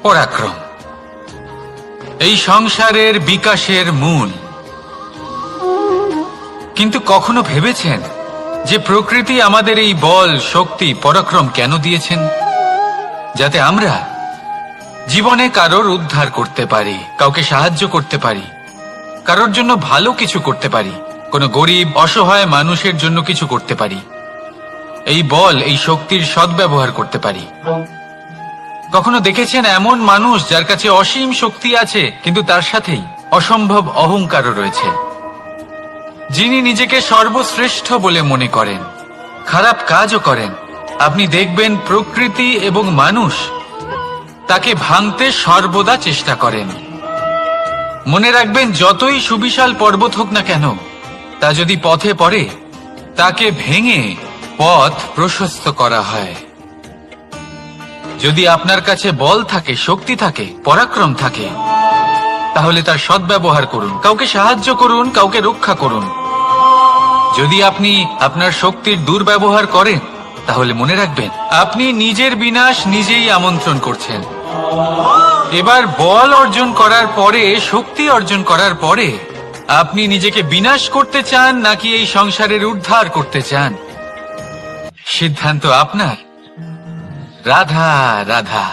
পরাক্রম এই সংসারের বিকাশের মূল। কিন্তু কখনো ভেবেছেন যে প্রকৃতি আমাদের এই বল, শক্তি, পরাক্রম কেন দিয়েছেন? যাতে আমরা জীবনে কারোর উদ্ধার করতে পারি, কাউকে সাহায্য করতে পারি, কারোর জন্য ভালো কিছু করতে পারি, কোনো গরিব অসহায় মানুষের জন্য কিছু করতে পারি। এই বল, এই শক্তির সদ্ব্যবহার করতে পারি। কখনো দেখেছেন এমন মানুষ যার কাছে অসীম শক্তি আছে কিন্তু তার সাথেই অসম্ভব অহংকারও রয়েছে, যিনি নিজেকে সর্বশ্রেষ্ঠ বলে মনে করেন, খারাপ কাজও করেন। আপনি দেখবেন প্রকৃতি এবং মানুষ তাকে ভাঙতে সর্বদা চেষ্টা করেন। মনে রাখবেন, যতই সুবিশাল পর্বত হোক না কেন, তা যদি পথে পড়ে তাকে ভেঙে পথ প্রশস্ত করা হয়। যদি আপনার কাছে বল থাকে, শক্তি থাকে, পরাক্রম থাকে, তাহলে তার সদ্ব্যবহার করুন, কাউকে সাহায্য করুন, কাউকে রক্ষা করুন। যদি আপনি আপনার শক্তির দুর্ব্যবহার করেন, তাহলে মনে রাখবেন আপনি নিজের বিনাশ নিজেই আমন্ত্রণ করছেন। এবার বল অর্জন করার পরে, শক্তি অর্জন করার পরে আপনি নিজেকে বিনাশ করতে চান নাকি এই সংসারের উদ্ধার করতে চান, সিদ্ধান্ত আপনার। রাধা রাধা।